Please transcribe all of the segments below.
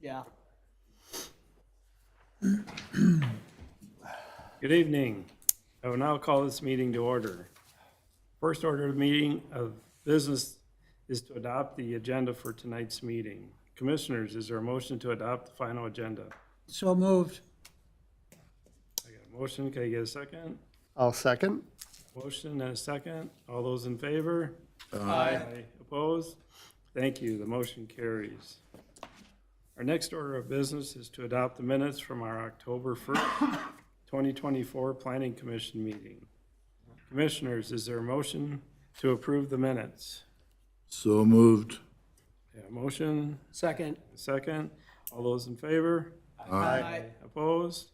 Yeah. Good evening. I will now call this meeting to order. First order of meeting of business is to adopt the agenda for tonight's meeting. Commissioners, is there a motion to adopt the final agenda? So moved. I got a motion. Can I get a second? I'll second. Motion and a second. All those in favor? Aye. Opposed? Thank you. The motion carries. Our next order of business is to adopt the minutes from our October 1st, 2024 Planning Commission meeting. Commissioners, is there a motion to approve the minutes? So moved. Yeah, motion, Second. second. All those in favor? Aye. Opposed?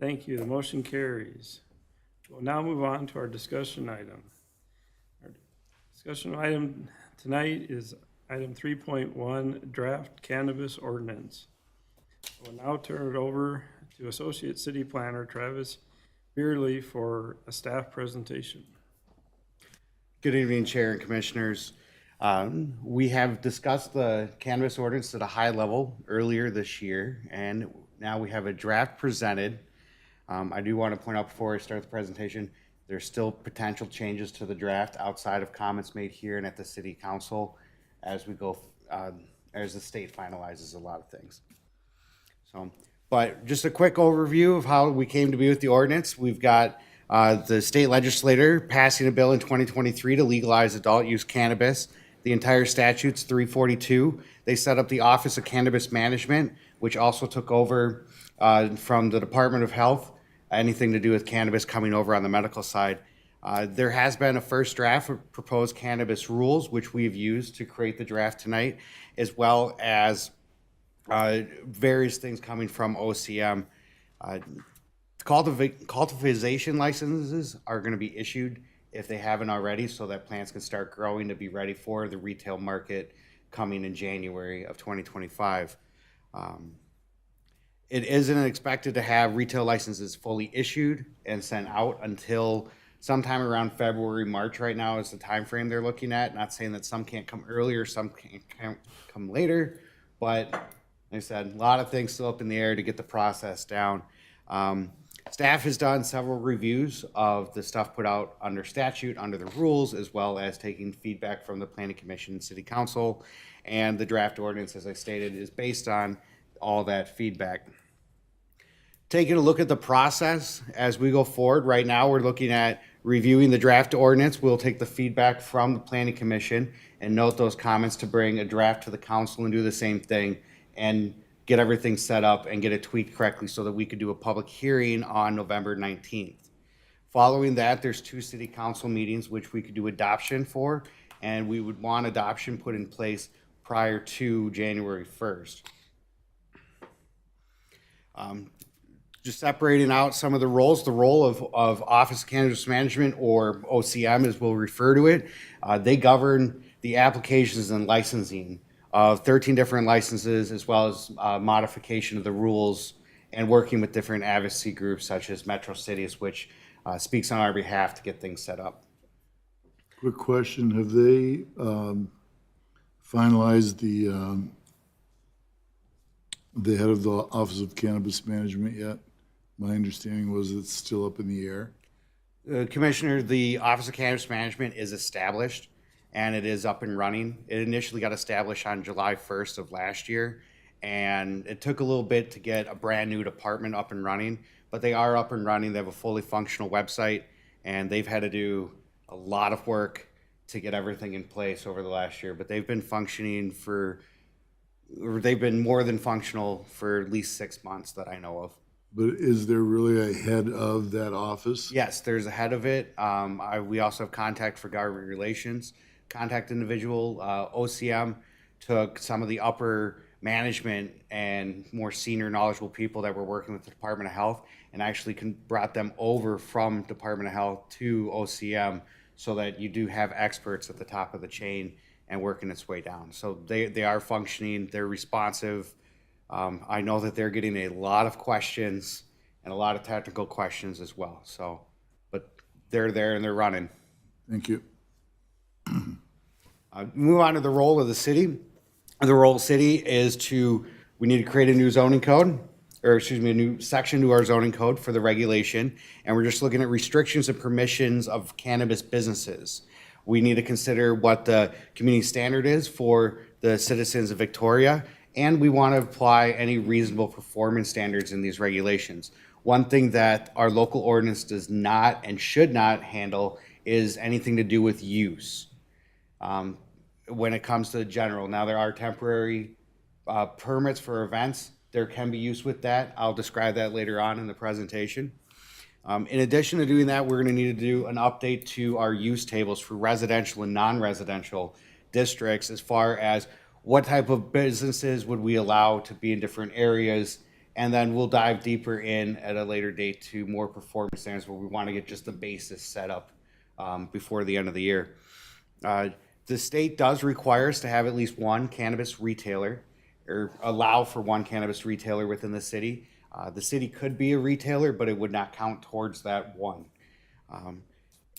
Thank you. The motion carries. We'll now move on to our discussion item. Our discussion item tonight is item 3.1, draft cannabis ordinance. We'll now turn it over to Associate City Planner Travis Beerley for a staff presentation. Good evening, Chair and Commissioners. We have discussed the cannabis ordinance at a high level earlier this year, and now we have a draft presented. I do want to point out before I start the presentation, there's still potential changes to the draft outside of comments made here and at the City Council as we go, as the state finalizes a lot of things. So, but just a quick overview of how we came to be with the ordinance. We've got the state legislator passing a bill in 2023 to legalize adult use cannabis. The entire statute's 342. They set up the Office of Cannabis Management, which also took over from the Department of Health, anything to do with cannabis coming over on the medical side. There has been a first draft of proposed cannabis rules, which we've used to create the draft tonight, as well as various things coming from OCM. Cultivation licenses are going to be issued if they haven't already, so that plants can start growing to be ready for the retail market coming in January of 2025. It isn't expected to have retail licenses fully issued and sent out until sometime around February, March right now is the time frame they're looking at. Not saying that some can't come earlier, some can't come later, but like I said, a lot of things still up in the air to get the process down. Staff has done several reviews of the stuff put out under statute, under the rules, as well as taking feedback from the Planning Commission and City Council. And the draft ordinance, as I stated, is based on all that feedback. Taking a look at the process as we go forward, right now we're looking at reviewing the draft ordinance. We'll take the feedback from the Planning Commission and note those comments to bring a draft to the council and do the same thing and get everything set up and get it tweaked correctly so that we could do a public hearing on November 19th. Following that, there's 2 city council meetings which we could do adoption for, and we would want adoption put in place prior to January 1st. Just separating out some of the roles, the role of Office of Cannabis Management, or OCM as we'll refer to it, they govern the applications and licensing of 13 different licenses, as well as modification of the rules and working with different advocacy groups such as Metro Cities, which speaks on our behalf to get things set up. Quick question, have they finalized the head of the Office of Cannabis Management yet? My understanding was it's still up in the air. Commissioner, the Office of Cannabis Management is established and it is up and running. It initially got established on July 1st of last year, and it took a little bit to get a brand new department up and running, but they are up and running. They have a fully functional website, and they've had to do a lot of work to get everything in place over the last year, but they've been functioning they've been more than functional for at least 6 months that I know of. But is there really a head of that office? Yes, there's a head of it. We also have contact for government relations, contact individual. OCM took some of the upper management and more senior knowledgeable people that were working with the Department of Health and actually brought them over from Department of Health to OCM so that you do have experts at the top of the chain and working its way down. So they are functioning, they're responsive. I know that they're getting a lot of questions and a lot of technical questions as well. So, but they're there and they're running. Thank you. Move on to the role of the city. The role of the city is we need to create a new zoning code, or excuse me, a new section to our zoning code for the regulation. And we're just looking at restrictions and permissions of cannabis businesses. We need to consider what the community standard is for the citizens of Victoria, and we want to apply any reasonable performance standards in these regulations. One thing that our local ordinance does not and should not handle is anything to do with use. When it comes to the general, now there are temporary permits for events. There can be use with that. I'll describe that later on in the presentation. In addition to doing that, we're going to need to do an update to our use tables for residential and non-residential districts as far as what type of businesses would we allow to be in different areas. And then we'll dive deeper in at a later date to more performance standards where we want to get just the basis set up before the end of the year. The state does require us to have at least one cannabis retailer, or allow for one cannabis retailer within the city. The city could be a retailer, but it would not count towards that one.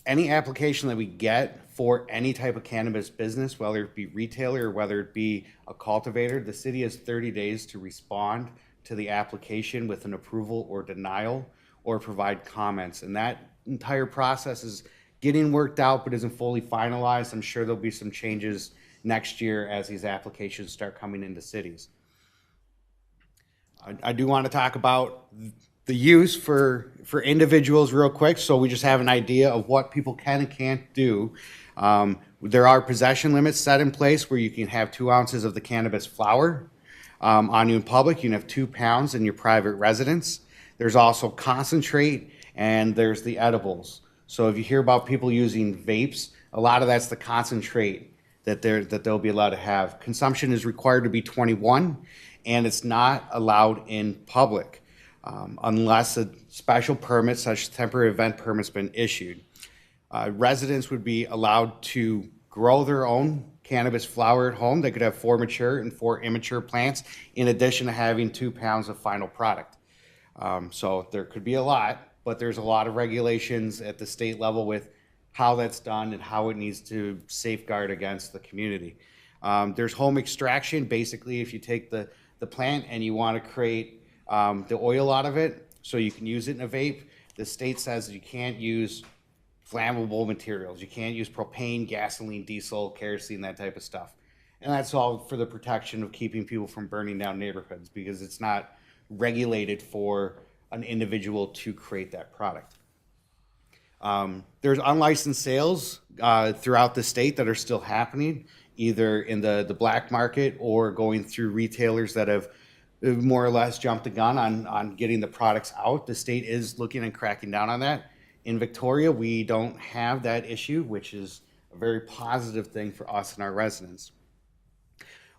Any application that we get for any type of cannabis business, whether it be retailer or whether it be a cultivator, the city has 30 days to respond to the application with an approval or denial or provide comments. And that entire process is getting worked out but isn't fully finalized. I'm sure there'll be some changes next year as these applications start coming into cities. I do want to talk about the use for individuals real quick, so we just have an idea of what people can and can't do. There are possession limits set in place where you can have 2 ounces of the cannabis flower on you in public. You can have 2 pounds in your private residence. There's also concentrate, and there's the edibles. So if you hear about people using vapes, a lot of that's the concentrate that they'll be allowed to have. Consumption is required to be 21, and it's not allowed in public unless a special permit, such as temporary event permit's been issued. Residents would be allowed to grow their own cannabis flower at home. They could have 4 mature and 4 immature plants, in addition to having 2 pounds of final product. So there could be a lot, but there's a lot of regulations at the state level with how that's done and how it needs to safeguard against the community. There's home extraction. Basically, if you take the plant and you want to create the oil out of it so you can use it in a vape, the state says that you can't use flammable materials. You can't use propane, gasoline, diesel, kerosene, that type of stuff. And that's all for the protection of keeping people from burning down neighborhoods, because it's not regulated for an individual to create that product. There's unlicensed sales throughout the state that are still happening, either in the black market or going through retailers that have more or less jumped the gun on getting the products out. The state is looking and cracking down on that. In Victoria, we don't have that issue, which is a very positive thing for us and our residents.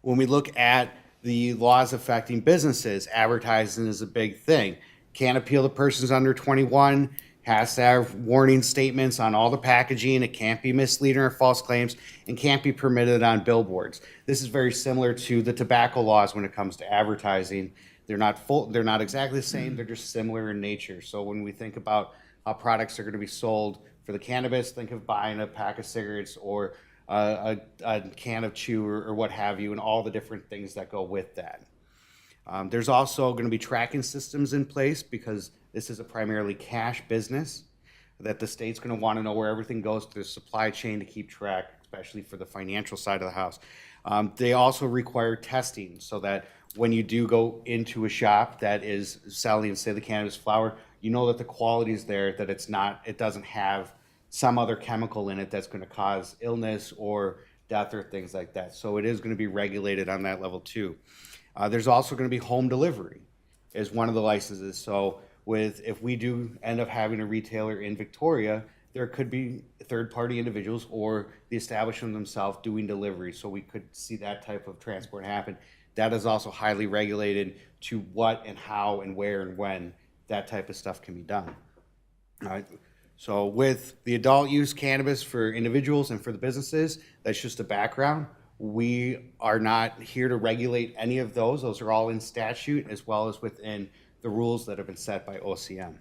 When we look at the laws affecting businesses, advertising is a big thing. Can't appeal to persons under 21, has to have warning statements on all the packaging, it can't be misleading or false claims, and can't be permitted on billboards. This is very similar to the tobacco laws when it comes to advertising. They're not exactly the same, they're just similar in nature. So when we think about how products are going to be sold for the cannabis, think of buying a pack of cigarettes or a can of chew or what have you, and all the different things that go with that. There's also going to be tracking systems in place, because this is a primarily cash business, that the state's going to want to know where everything goes through the supply chain to keep track, especially for the financial side of the house. They also require testing, so that when you do go into a shop that is selling, say, the cannabis flower, you know that the quality is there, that it doesn't have some other chemical in it that's going to cause illness or death or things like that. So it is going to be regulated on that level too. There's also going to be home delivery is one of the licenses. So if we do end up having a retailer in Victoria, there could be third-party individuals or the establishment themselves doing delivery. So we could see that type of transport happen. That is also highly regulated to what and how and where and when that type of stuff can be done. All right. So with the adult use cannabis for individuals and for the businesses, that's just a background. We are not here to regulate any of those. Those are all in statute as well as within the rules that have been set by OCM.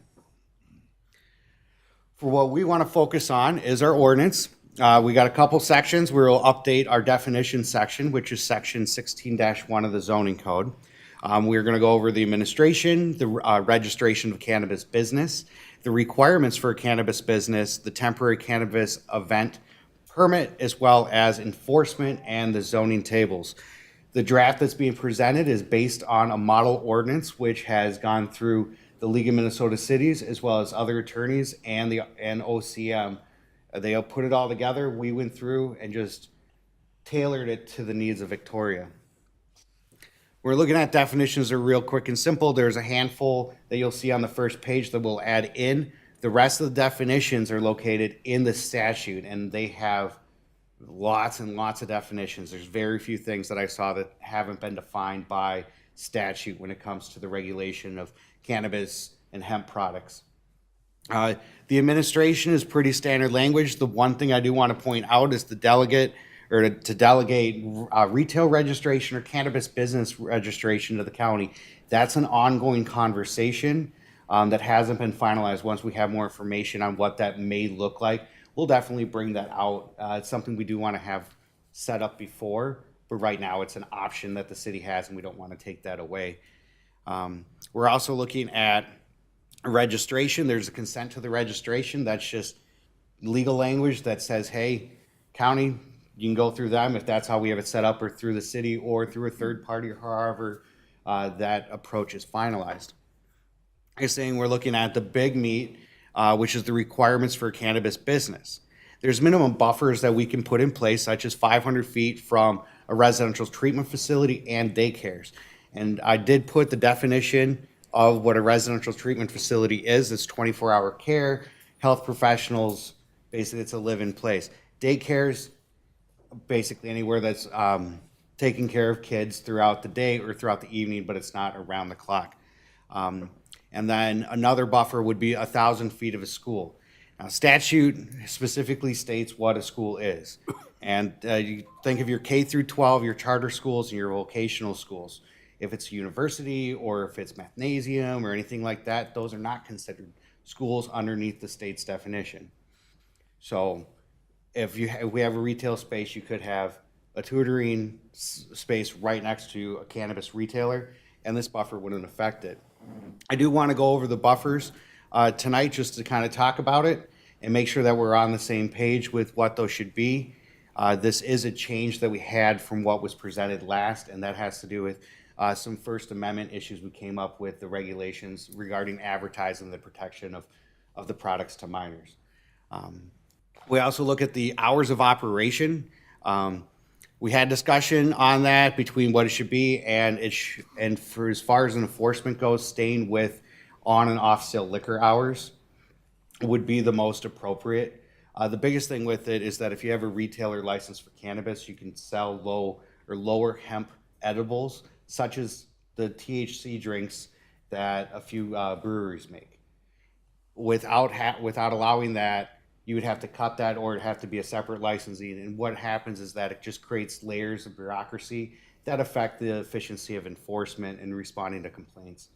For what we want to focus on is our ordinance. We got a couple sections where we'll update our definition section, which is section 16-1 of the zoning code. We're going to go over the administration, the registration of cannabis business, the requirements for a cannabis business, the temporary cannabis event permit, as well as enforcement and the zoning tables. The draft that's being presented is based on a model ordinance which has gone through the League of Minnesota Cities as well as other attorneys and OCM. They put it all together. We went through and just tailored it to the needs of Victoria. We're looking at definitions that are real quick and simple. There's a handful that you'll see on the first page that we'll add in. The rest of the definitions are located in the statute, and they have lots and lots of definitions. There's very few things that I saw that haven't been defined by statute when it comes to the regulation of cannabis and hemp products. The administration is pretty standard language. The one thing I do want to point out is to delegate retail registration or cannabis business registration to the county. That's an ongoing conversation that hasn't been finalized. Once we have more information on what that may look like, we'll definitely bring that out. It's something we do want to have set up before, but right now it's an option that the city has, and we don't want to take that away. We're also looking at registration. There's a consent to the registration. That's just legal language that says, hey, county, you can go through them if that's how we have it set up, or through the city, or through a third party, or however that approach is finalized. I'm saying we're looking at the big meat, which is the requirements for a cannabis business. There's minimum buffers that we can put in place, such as 500 feet from a residential treatment facility and daycares. And I did put the definition of what a residential treatment facility is. It's 24-hour care, health professionals, basically it's a live-in place. Daycares, basically anywhere that's taking care of kids throughout the day or throughout the evening, but it's not around the clock. And then another buffer would be 1,000 feet of a school. Now, statute specifically states what a school is. And you think of your K through 12, your charter schools and your vocational schools. If it's a university or if it's mathnasium or anything like that, those are not considered schools underneath the state's definition. So if we have a retail space, you could have a tutoring space right next to a cannabis retailer, and this buffer wouldn't affect it. I do want to go over the buffers tonight just to kind of talk about it and make sure that we're on the same page with what those should be. This is a change that we had from what was presented last, and that has to do with some First Amendment issues we came up with, the regulations regarding advertising, the protection of the products to minors. We also look at the hours of operation. We had discussion on that between what it should be and for as far as enforcement goes, staying with on and off sale liquor hours would be the most appropriate. The biggest thing with it is that if you have a retailer license for cannabis, you can sell low or lower hemp edibles, such as the THC drinks that a few breweries make. Without allowing that, you would have to cut that, or it'd have to be a separate licensing. And what happens is that it just creates layers of bureaucracy that affect the efficiency of enforcement and responding to complaints.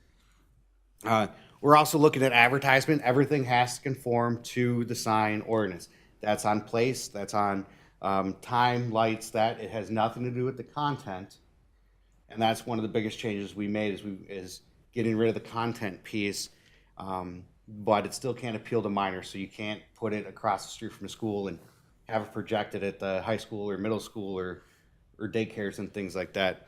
We're also looking at advertisement. Everything has to conform to the sign ordinance. That's on place, that's on time, lights, that it has nothing to do with the content. And that's one of the biggest changes we made is getting rid of the content piece. But it still can't appeal to minors, so you can't put it across the street from a school and have it projected at the high school or middle school or daycares and things like that.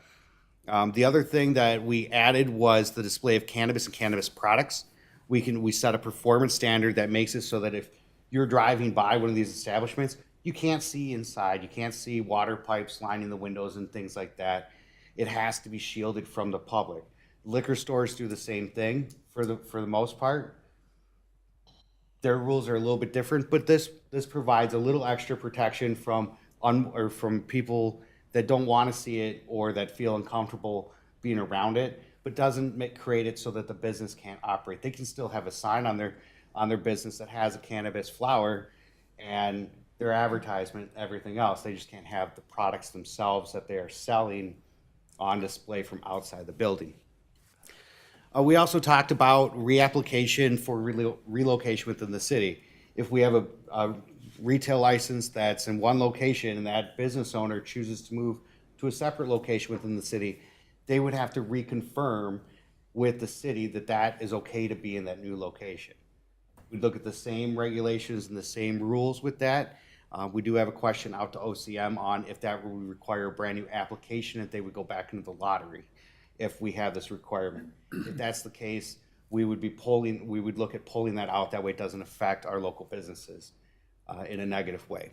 The other thing that we added was the display of cannabis and cannabis products. We set a performance standard that makes it so that if you're driving by one of these establishments, you can't see inside, you can't see water pipes lining the windows and things like that. It has to be shielded from the public. Liquor stores do the same thing for the most part. Their rules are a little bit different, but this provides a little extra protection from people that don't want to see it or that feel uncomfortable being around it, but doesn't create it so that the business can't operate. They can still have a sign on their business that has a cannabis flower and their advertisement, everything else. They just can't have the products themselves that they are selling on display from outside the building. We also talked about reapplication for relocation within the city. If we have retail license that's in one location and that business owner chooses to move to a separate location within the city, they would have to reconfirm with the city that that is okay to be in that new location. We look at the same regulations and the same rules with that. We do have a question out to OCM on if that would require a brand new application, if they would go back into the lottery if we have this requirement. If that's the case, we would look at pulling that out. That way it doesn't affect our local businesses in a negative way.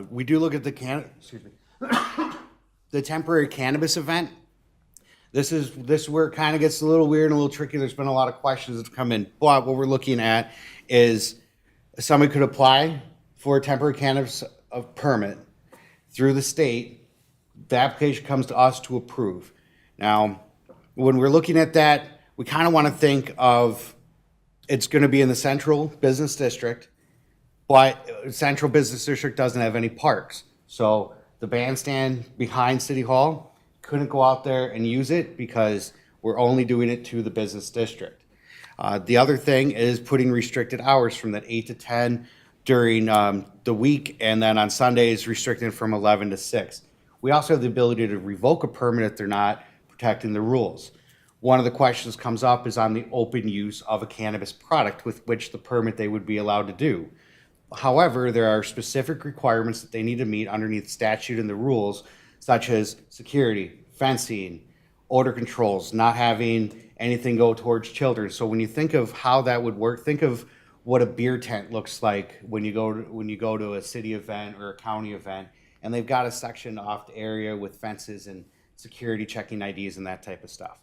We do look at the temporary cannabis event. This is where it kind of gets a little weird and a little tricky. There's been a lot of questions that have come in, but what we're looking at is somebody could apply for a temporary cannabis permit through the state. The application comes to us to approve. Now, when we're looking at that, we kind of want to think of it's going to be in the central business district, but central business district doesn't have any parks. So the bandstand behind City Hall couldn't go out there and use it because we're only doing it to the business district. The other thing is putting restricted hours from that 8 to 10 during the week, and then on Sundays restricted from 11 to 6. We also have the ability to revoke a permit if they're not protecting the rules. One of the questions comes up is on the open use of a cannabis product with which the permit they would be allowed to do. However, there are specific requirements that they need to meet underneath statute and the rules, such as security, fencing, odor controls, not having anything go towards children. So when you think of how that would work, think of what a beer tent looks like when you go to a city event or a county event, and they've got a section off the area with fences and security checking IDs and that type of stuff.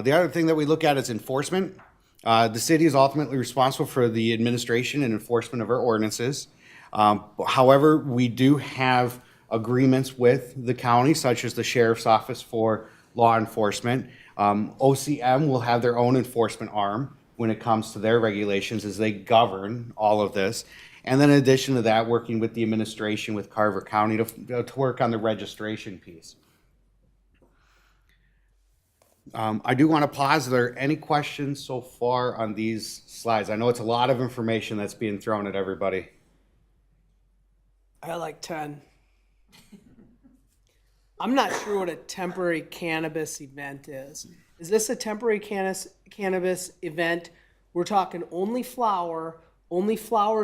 The other thing that we look at is enforcement. The city is ultimately responsible for the administration and enforcement of our ordinances. However, we do have agreements with the county, such as the sheriff's office for law enforcement. OCM will have their own enforcement arm when it comes to their regulations as they govern all of this. And then in addition to that, working with the administration with Carver County to work on the registration piece. I do want to pause. Are there any questions so far on these slides? I know it's a lot of information that's being thrown at everybody. I got like 10. I'm not sure what a temporary cannabis event is. Is this a temporary cannabis event? We're talking only flower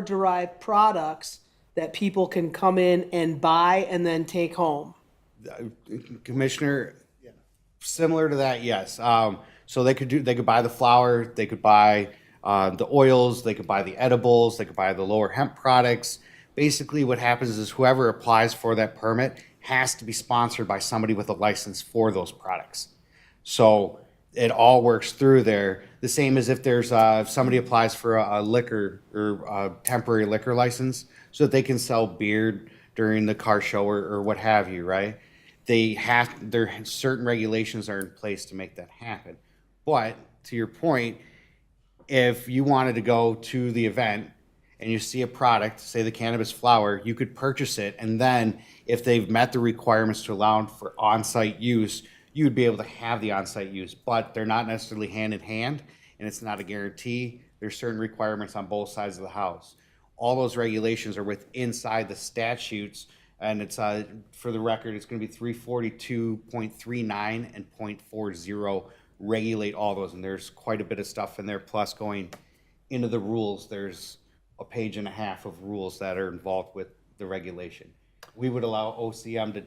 derived products that people can come in and buy and then take home. Commissioner, similar to that, yes. So they could buy the flower, they could buy the oils, they could buy the edibles, they could buy the lower hemp products. Basically what happens is whoever applies for that permit has to be sponsored by somebody with a license for those products. So it all works through there. The same as if there's if somebody applies for a liquor or a temporary liquor license so that they can sell beer during the car show or what have you, right? Certain regulations are in place to make that happen. But to your point, if you wanted to go to the event and you see a product, say the cannabis flower, you could purchase it, and then if they've met the requirements to allow for on-site use, you would be able to have the on-site use, but they're not necessarily hand in hand, and it's not a guarantee. There's certain requirements on both sides of the house. All those regulations are inside the statutes, and it's for the record, it's going to be 342.39 and .40 regulate all those, and there's quite a bit of stuff in there. Plus, going into the rules, there's a page and a half of rules that are involved with the regulation. We would allow OCM to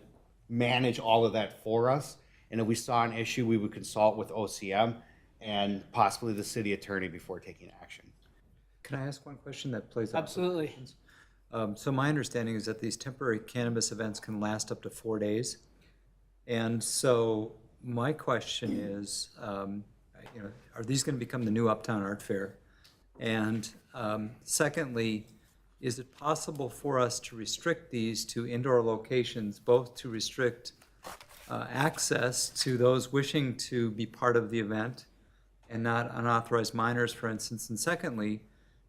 manage all of that for us, and if we saw an issue, we would consult with OCM and possibly the city attorney before taking action. Can I ask one question that plays off? Absolutely. So my understanding is that these temporary cannabis events can last up to 4 days. And so my question is, are these going to become the new Uptown Art Fair? And secondly, is it possible for us to restrict these to indoor locations, both to restrict access to those wishing to be part of the event and not unauthorized minors, for instance, and secondly,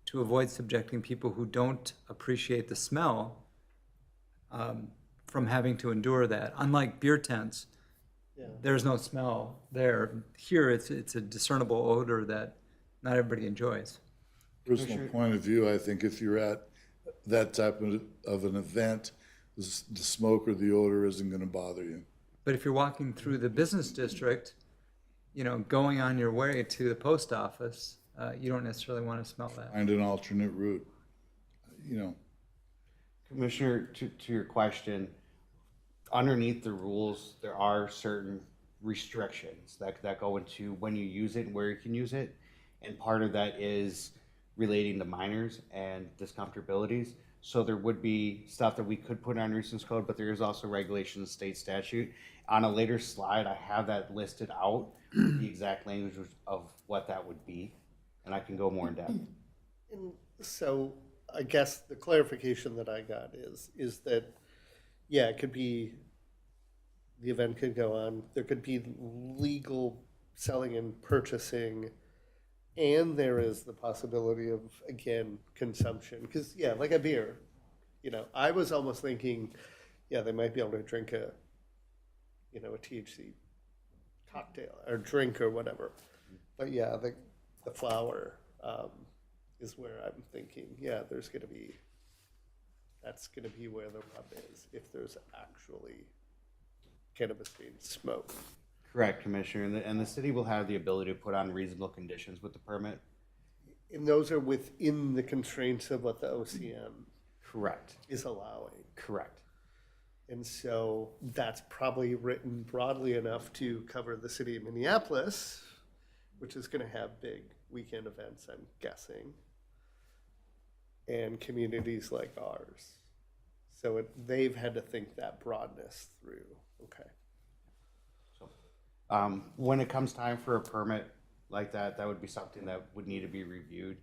to avoid subjecting people who don't appreciate the smell from having to endure that? Unlike beer tents, there's no smell there. Here, it's a discernible odor that not everybody enjoys. Personal point of view, I think if you're at that type of an event, the smoke or the odor isn't gonna bother you. But if you're walking through the business district, you know, going on your way to the post office, you don't necessarily want to smell that. Find an alternate route, you know. Commissioner, to your question, underneath the rules, there are certain restrictions that go into when you use it and where you can use it. And part of that is relating to minors and discomfortabilities. So there would be stuff that we could put on nuisance code, but there is also regulation of state statute. On a later slide, I have that listed out, the exact language of what that would be, and I can go more in depth. And so I guess the clarification that I got is that, yeah, it could be, the event could go on, there could be legal selling and purchasing, and there is the possibility of, again, consumption. Because, yeah, like a beer, you know, I was almost thinking, yeah, they might be able to drink a, you know, a THC cocktail or drink or whatever. But yeah, the flower is where I'm thinking, yeah, there's going to be, that's going to be where the rub is, if there's actually cannabis being smoked. Correct, Commissioner, and the city will have the ability to put on reasonable conditions with the permit. And those are within the constraints of what the OCM Correct, is allowing. correct. And so that's probably written broadly enough to cover the city of Minneapolis, which is going to have big weekend events, I'm guessing, and communities like ours. So they've had to think that broadness through. Okay. When it comes time for a permit like that, that would be something that would need to be reviewed.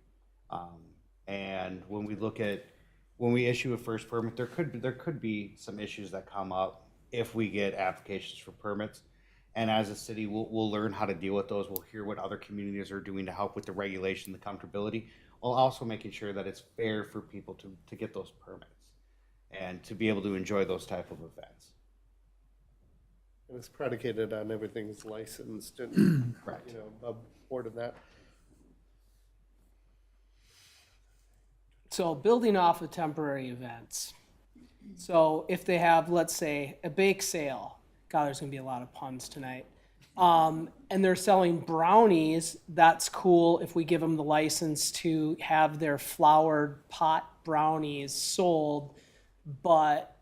And when we issue a first permit, there could be some issues that come up if we get applications for permits. And as a city, we'll learn how to deal with those. We'll hear what other communities are doing to help with the regulation, the comfortability, while also making sure that it's fair for people to get those permits and to be able to enjoy those type of events. And it's predicated on everything's licensed and, Correct. you know, above board of that. So building off of temporary events. So if they have, let's say, a bake sale, God, there's gonna be a lot of puns tonight. And they're selling brownies, that's cool if we give them the license to have their flowered pot brownies sold, but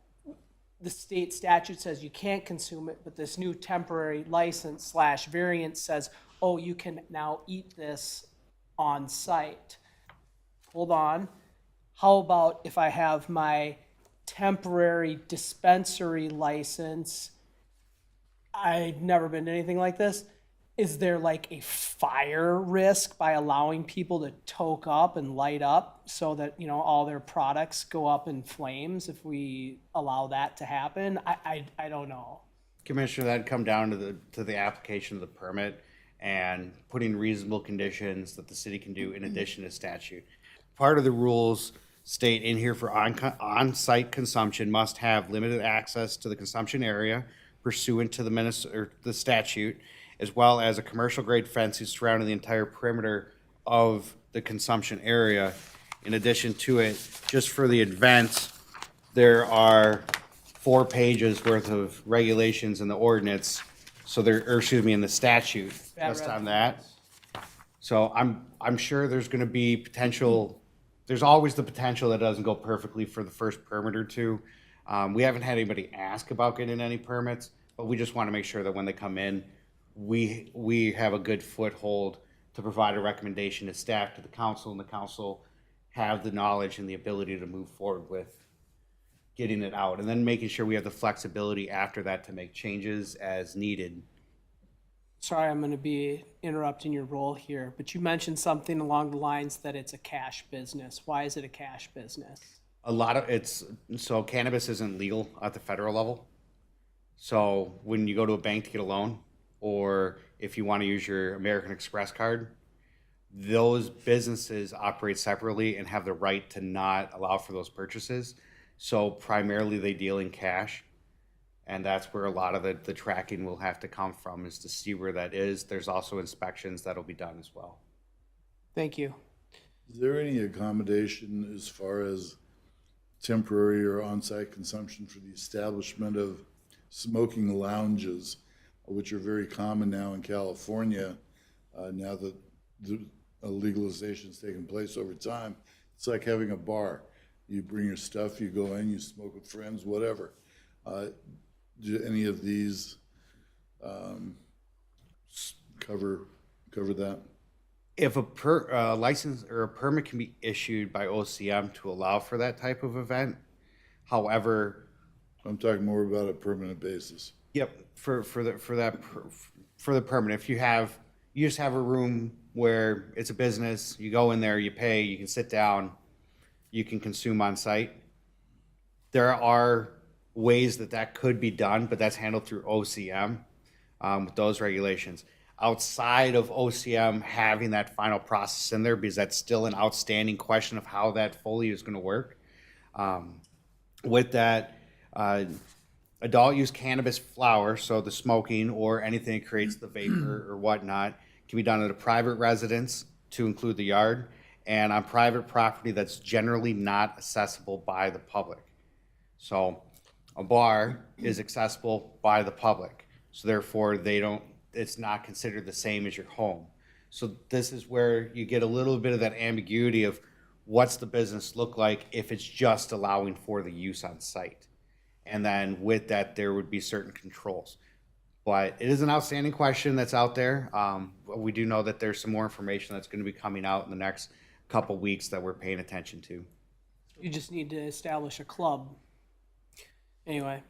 the state statute says you can't consume it, but this new temporary license / variant says, oh, you can now eat this on site. Hold on. How about if I have my temporary dispensary license? I've never been to anything like this. Is there like a fire risk by allowing people to toke up and light up so that, you know, all their products go up in flames if we allow that to happen? I don't know. Commissioner, that'd come down to the application of the permit and putting reasonable conditions that the city can do in addition to statute. Part of the rules state in here for on-site consumption must have limited access to the consumption area pursuant to the statute, as well as a commercial grade fence surrounding the entire perimeter of the consumption area. In addition to it, just for the event, there are 4 pages worth of regulations in the ordinance. So in the statute, just on that. So I'm sure there's gonna be potential, there's always the potential that doesn't go perfectly for the first permit or two. We haven't had anybody ask about getting any permits, but we just wanna make sure that when they come in, we have a good foothold to provide a recommendation to staff, to the council, and the council have the knowledge and the ability to move forward with getting it out, and then making sure we have the flexibility after that to make changes as needed. Sorry, I'm gonna be interrupting your role here, but you mentioned something along the lines that it's a cash business. Why is it a cash business? So cannabis isn't legal at the federal level. So when you go to a bank to get a loan, or if you want to use your American Express card, those businesses operate separately and have the right to not allow for those purchases. So primarily they deal in cash. And that's where a lot of the tracking will have to come from, is to see where that is. There's also inspections that'll be done as well. Thank you. Is there any accommodation as far as temporary or on-site consumption for the establishment of smoking lounges, which are very common now in California, now that the legalization has taken place over time? It's like having a bar. You bring your stuff, you go in, you smoke with friends, whatever. Do any of these cover that? If a license or a permit can be issued by OCM to allow for that type of event, however, I'm talking more about a permanent basis. yep, for the permit, if you just have a room where it's a business, you go in there, you pay, you can sit down, you can consume on site. There are ways that could be done, but that's handled through OCM with those regulations. Outside of OCM having that final process in there, because that's still an outstanding question of how that fully is going to work. With that, adult use cannabis flower, so the smoking or anything that creates the vapor or whatnot, can be done at a private residence to include the yard, and on private property that's generally not accessible by the public. So a bar is accessible by the public, so therefore it's not considered the same as your home. So this is where you get a little bit of that ambiguity of what's the business look like if it's just allowing for the use on site. And then with that, there would be certain controls. But it is an outstanding question that's out there. We do know that there's some more information that's going to be coming out in the next couple weeks that we're paying attention to. You just need to establish a club. Anyway,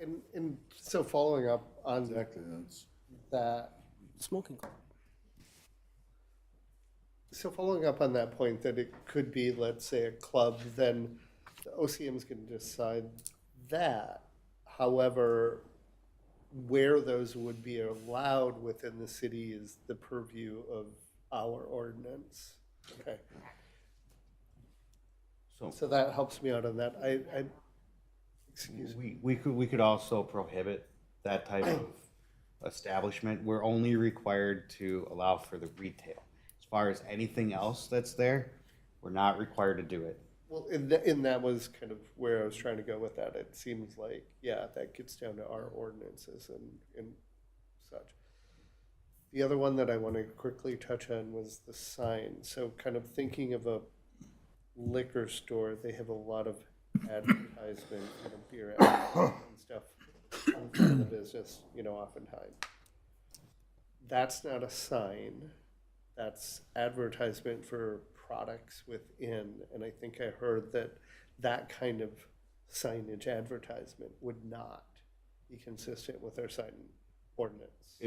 And so following up on Exactly, that's. that, smoking club. so following up on that point that it could be, let's say, a club, then the OCM is going to decide that. However, where those would be allowed within the city is the purview of our ordinance. Okay. So that helps me out on that. Excuse me. We could also prohibit that type of establishment. We're only required to allow for the retail. As far as anything else that's there, we're not required to do it. Well, and that was kind of where I was trying to go with that. It seems like, yeah, that gets down to our ordinances and such. The other one that I want to quickly touch on was the sign. So kind of thinking of a liquor store, they have a lot of advertisement, beer advertisement and stuff on front of the business, oftentimes. That's not a sign. That's advertisement for products within. And I think I heard that kind of signage advertisement would not be consistent with our sign ordinance.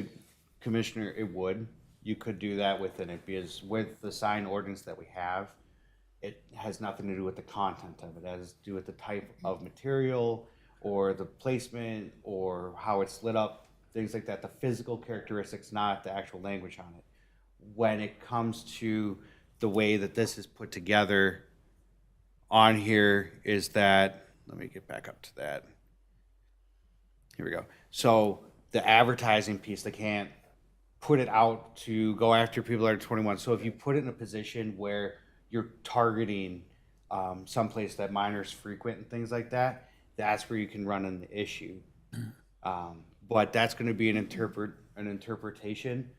Commissioner, it would. You could do that within it, because with the sign ordinance that we have, it has nothing to do with the content of it. It has to do with the type of material or the placement or how it's lit up, things like that. The physical characteristics, not the actual language on it. When it comes to the way that this is put together on here is that, let me get back up to that. Here we go. So the advertising piece, they can't put it out to go after people that are 21. So if you put it in a position where you're targeting someplace that minors frequent and things like that, that's where you can run into the issue. But that's going to be an interpretation.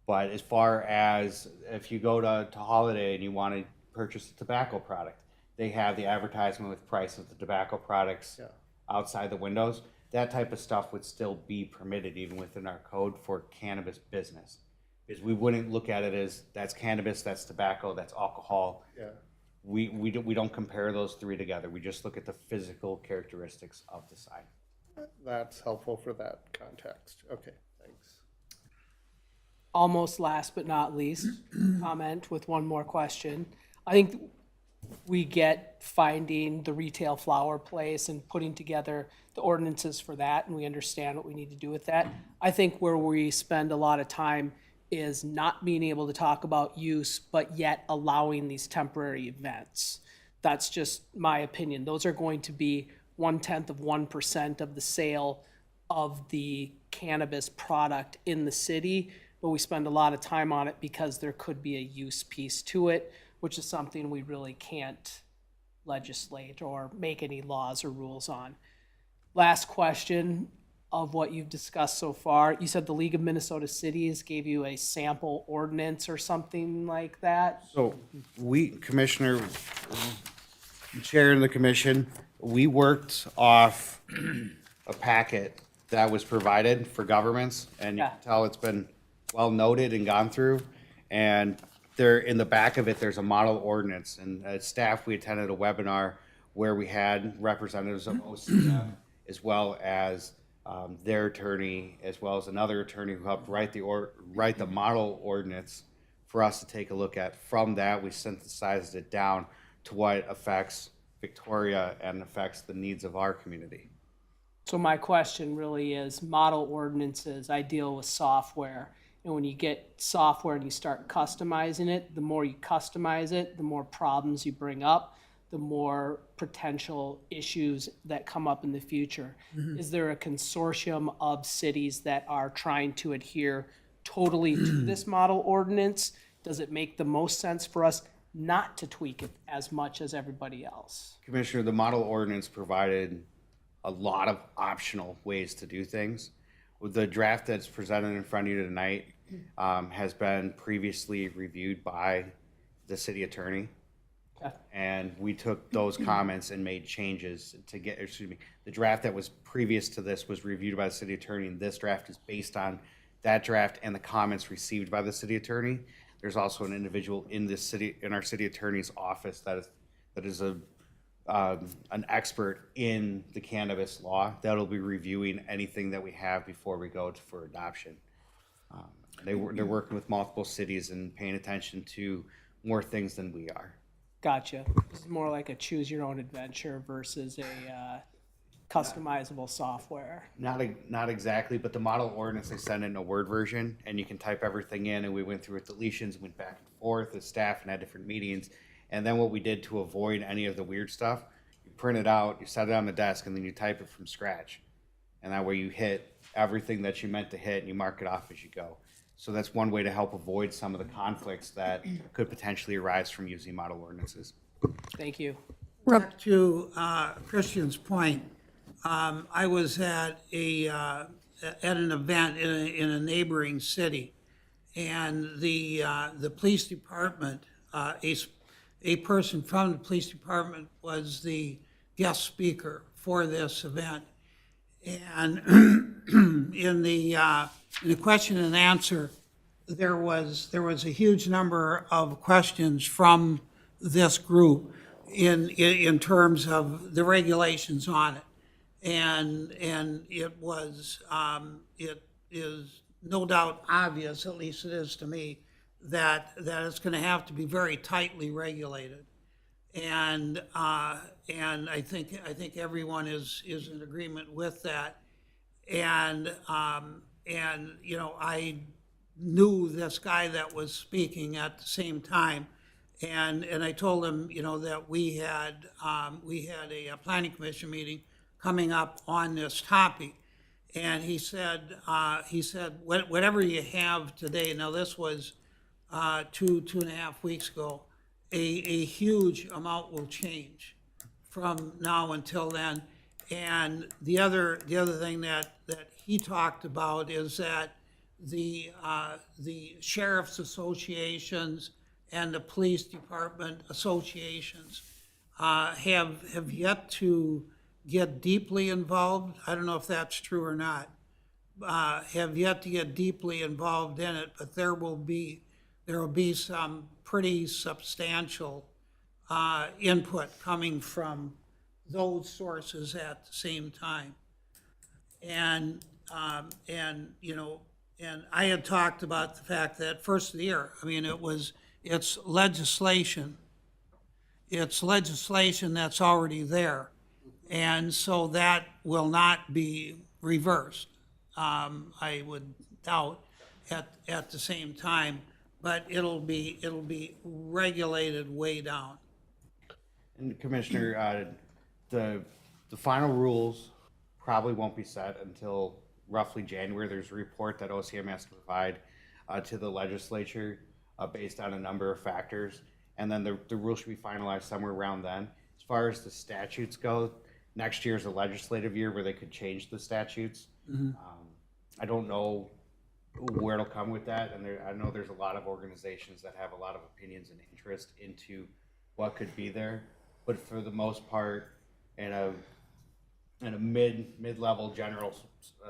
But as far as if you go to Holiday and you want to purchase a tobacco product, they have the advertisement with price of the tobacco products outside the windows. That type of stuff would still be permitted even within our code for cannabis business. Because we wouldn't look at it as that's cannabis, that's tobacco, that's alcohol. Yeah. We don't compare those three together. We just look at the physical characteristics of the sign. That's helpful for that context. Okay, thanks. Almost last but not least, comment with one more question. I think we get finding the retail flower place and putting together the ordinances for that, and we understand what we need to do with that. I think where we spend a lot of time is not being able to talk about use, but yet allowing these temporary events. That's just my opinion. Those are going to be 0.1% of the sale of the cannabis product in the city. but we spend a lot of time on it because there could be a use piece to it, which is something we really can't legislate or make any laws or rules on. Last question of what you've discussed so far. You said the League of Minnesota Cities gave you a sample ordinance or something like that? So we, Commissioner, Chair of the Commission, we worked off a packet that was provided for governments, and you Yeah. can tell it's been well noted and gone through. And there, in the back of it, there's a model ordinance. And as staff, we attended a webinar where we had representatives of OCM as well as their attorney, as well as another attorney who helped write the model ordinance for us to take a look at. From that, we synthesized it down to what affects Victoria and affects the needs of our community. So my question really is, model ordinances, I deal with software. And when you get software and you start customizing it, the more you customize it, the more problems you bring up, the more potential issues that come up in the future. Is there a consortium of cities that are trying to adhere totally to this model ordinance? Does it make the most sense for us not to tweak it as much as everybody else? Commissioner, the model ordinance provided a lot of optional ways to do things. With the draft that's presented in front of you tonight has been previously reviewed by the city attorney. Okay. And we took those comments and made changes to get, excuse me, the draft that was previous to this was reviewed by the city attorney, and this draft is based on that draft and the comments received by the city attorney. There's also an individual in this city, in our city attorney's office that is an expert in the cannabis law that'll be reviewing anything that we have before we go for adoption. They're working with multiple cities and paying attention to more things than we are. Gotcha. This is more like a choose your own adventure versus a customizable software. Not exactly, but the model ordinance, they sent in a Word version, and you can type everything in, and we went through with deletions, went back and forth as staff and had different meetings. And then what we did to avoid any of the weird stuff, you print it out, you set it on the desk, and then you type it from scratch. And that way you hit everything that you meant to hit, and you mark it off as you go. So that's one way to help avoid some of the conflicts that could potentially arise from using model ordinances. Thank you. Back to Christian's point, I was at an event in a neighboring city, and the police department, a person from the police department was the guest speaker for this event. And in the question and answer, there was a huge number of questions from this group in terms of the regulations on it. And it is no doubt obvious, at least it is to me, that it's going to have to be very tightly regulated. And I think everyone is in agreement with that. And you know, I knew this guy that was speaking at the same time, and I told him, you know, that we had a planning commission meeting coming up on this topic, and he said whatever you have today. Now this was 2.5 weeks ago. A huge amount will change from now until then. And the other thing that he talked about is that the sheriff's associations and the police department associations have yet to get deeply involved. I don't know if that's true or not. Have yet to get deeply involved in it, but there will be some pretty substantial input coming from those sources at the same time. And you know, and I had talked about the fact that first of the year, I mean, it's legislation that's already there. And so that will not be reversed, I would doubt, at the same time, but it'll be regulated way down. And Commissioner, the final rules probably won't be set until roughly January. There's a report that OCM has to provide to the legislature based on a number of factors. And then the rule should be finalized somewhere around then. As far as the statutes go, next year is a legislative year where they could change the statutes. I don't know where it'll come with that, and I know there's a lot of organizations that have a lot of opinions and interest into what could be there, but for the most part, in a mid-level general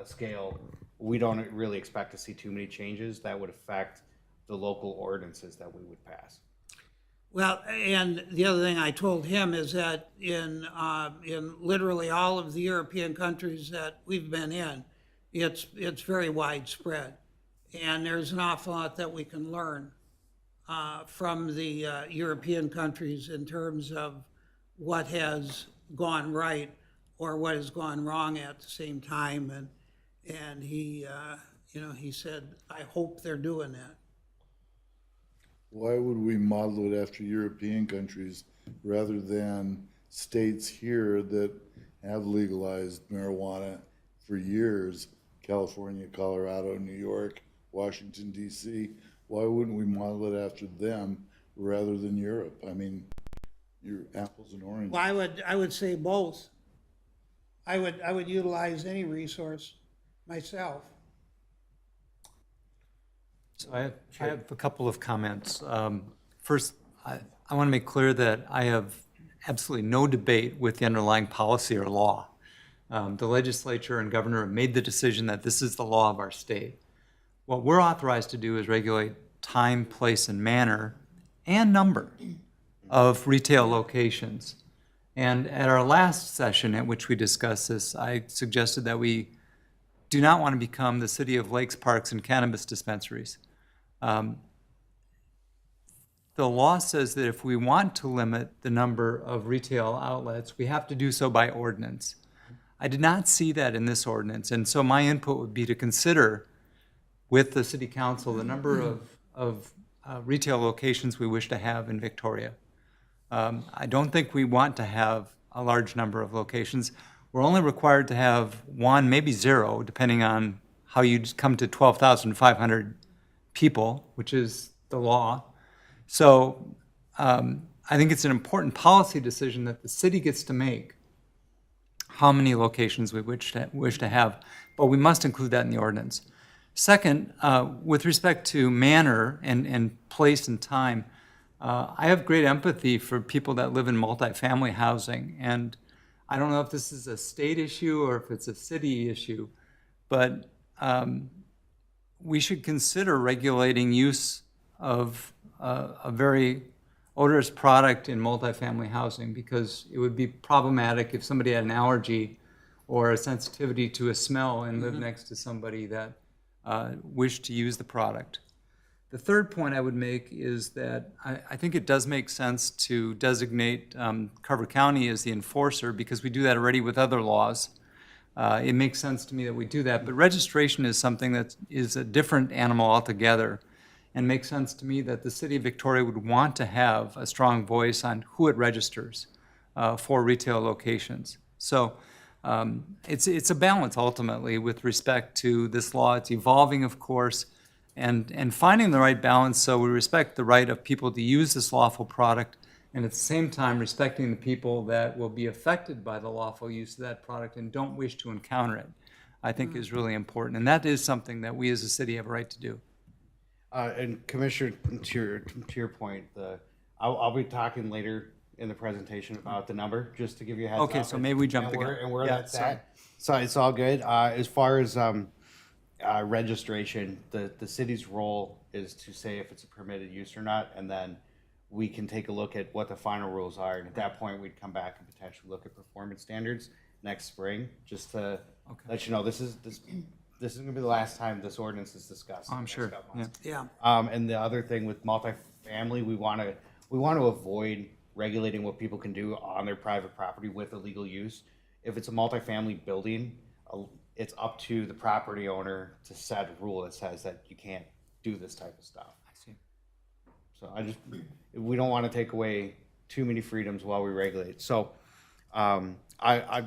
scale, we don't really expect to see too many changes that would affect the local ordinances that we would pass. Well, and the other thing I told him is that in literally all of the European countries that we've been in, it's very widespread. And there's an awful lot that we can learn from the European countries in terms of what has gone right or what has gone wrong at the same time. And he, he said, I hope they're doing that. Why would we model it after European countries rather than states here that have legalized marijuana for years? California, Colorado, New York, Washington, D.C. Why wouldn't we model it after them rather than Europe? I mean, you're apples and oranges. Well, I would say both. I would utilize any resource myself. So I have a couple of comments. First, I want to make clear that I have absolutely no debate with the underlying policy or law. The legislature and governor have made the decision that this is the law of our state. What we're authorized to do is regulate time, place, and manner and number of retail locations. And at our last session at which we discussed this, I suggested that we do not want to become the city of lakes, parks, and cannabis dispensaries. The law says that if we want to limit the number of retail outlets, we have to do so by ordinance. I did not see that in this ordinance, and so my input would be to consider with the city council the number of retail locations we wish to have in Victoria. I don't think we want to have a large number of locations. We're only required to have one, maybe zero, depending on how you come to 12,500 people, which is the law. So I think it's an important policy decision that the city gets to make how many locations we wish to have, but we must include that in the ordinance. Second, with respect to manner and place and time, I have great empathy for people that live in multifamily housing, and I don't know if this is a state issue or if it's a city issue, but we should consider regulating use of a very odorous product in multifamily housing, because it would be problematic if somebody had an allergy or a sensitivity to a smell and lived next to somebody that wished to use the product. The third point I would make is that I think it does make sense to designate Carver County as the enforcer, because we do that already with other laws. It makes sense to me that we do that, but registration is something that is a different animal altogether, and makes sense to me that the city of Victoria would want to have a strong voice on who it registers for retail locations. So it's a balance ultimately with respect to this law. It's evolving, of course, and finding the right balance so we respect the right of people to use this lawful product, and at the same time respecting the people that will be affected by the lawful use of that product and don't wish to encounter it, I think is really important. And that is something that we as a city have a right to do. And Commissioner, to your point, I'll be talking later in the presentation about the number, just to give you a heads up. Okay, so maybe we jump the gun. And where Yeah, that's sorry. at. So it's all good. As far as registration, the city's role is to say if it's a permitted use or not, and then we can take a look at what the final rules are. And at that point, we'd come back and potentially look at performance standards next spring, just to let you know this is going to be the last time this ordinance is discussed. I'm sure, Yeah. And the other thing with multifamily, we want to avoid regulating what people can do on their private property with illegal use. If it's a multifamily building, it's up to the property owner to set a rule that says that you can't do this type of stuff. I see. So we don't want to take away too many freedoms while we regulate. So I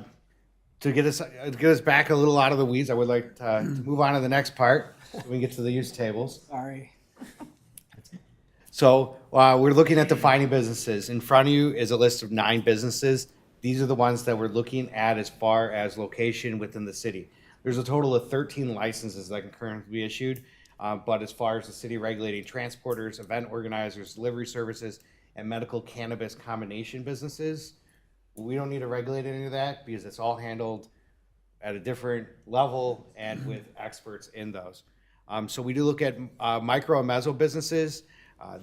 to get us back a little out of the weeds, I would like to move on to the next part, so we can get to the use tables. Sorry. So we're looking at defining businesses. In front of you is a list of 9 businesses. These are the ones that we're looking at as far as location within the city. There's a total of 13 licenses that can currently be issued, but as far as the city regulating transporters, event organizers, delivery services, and medical cannabis combination businesses, we don't need to regulate any of that because it's all handled at a different level and with experts in those. So we do look at micro and meso businesses.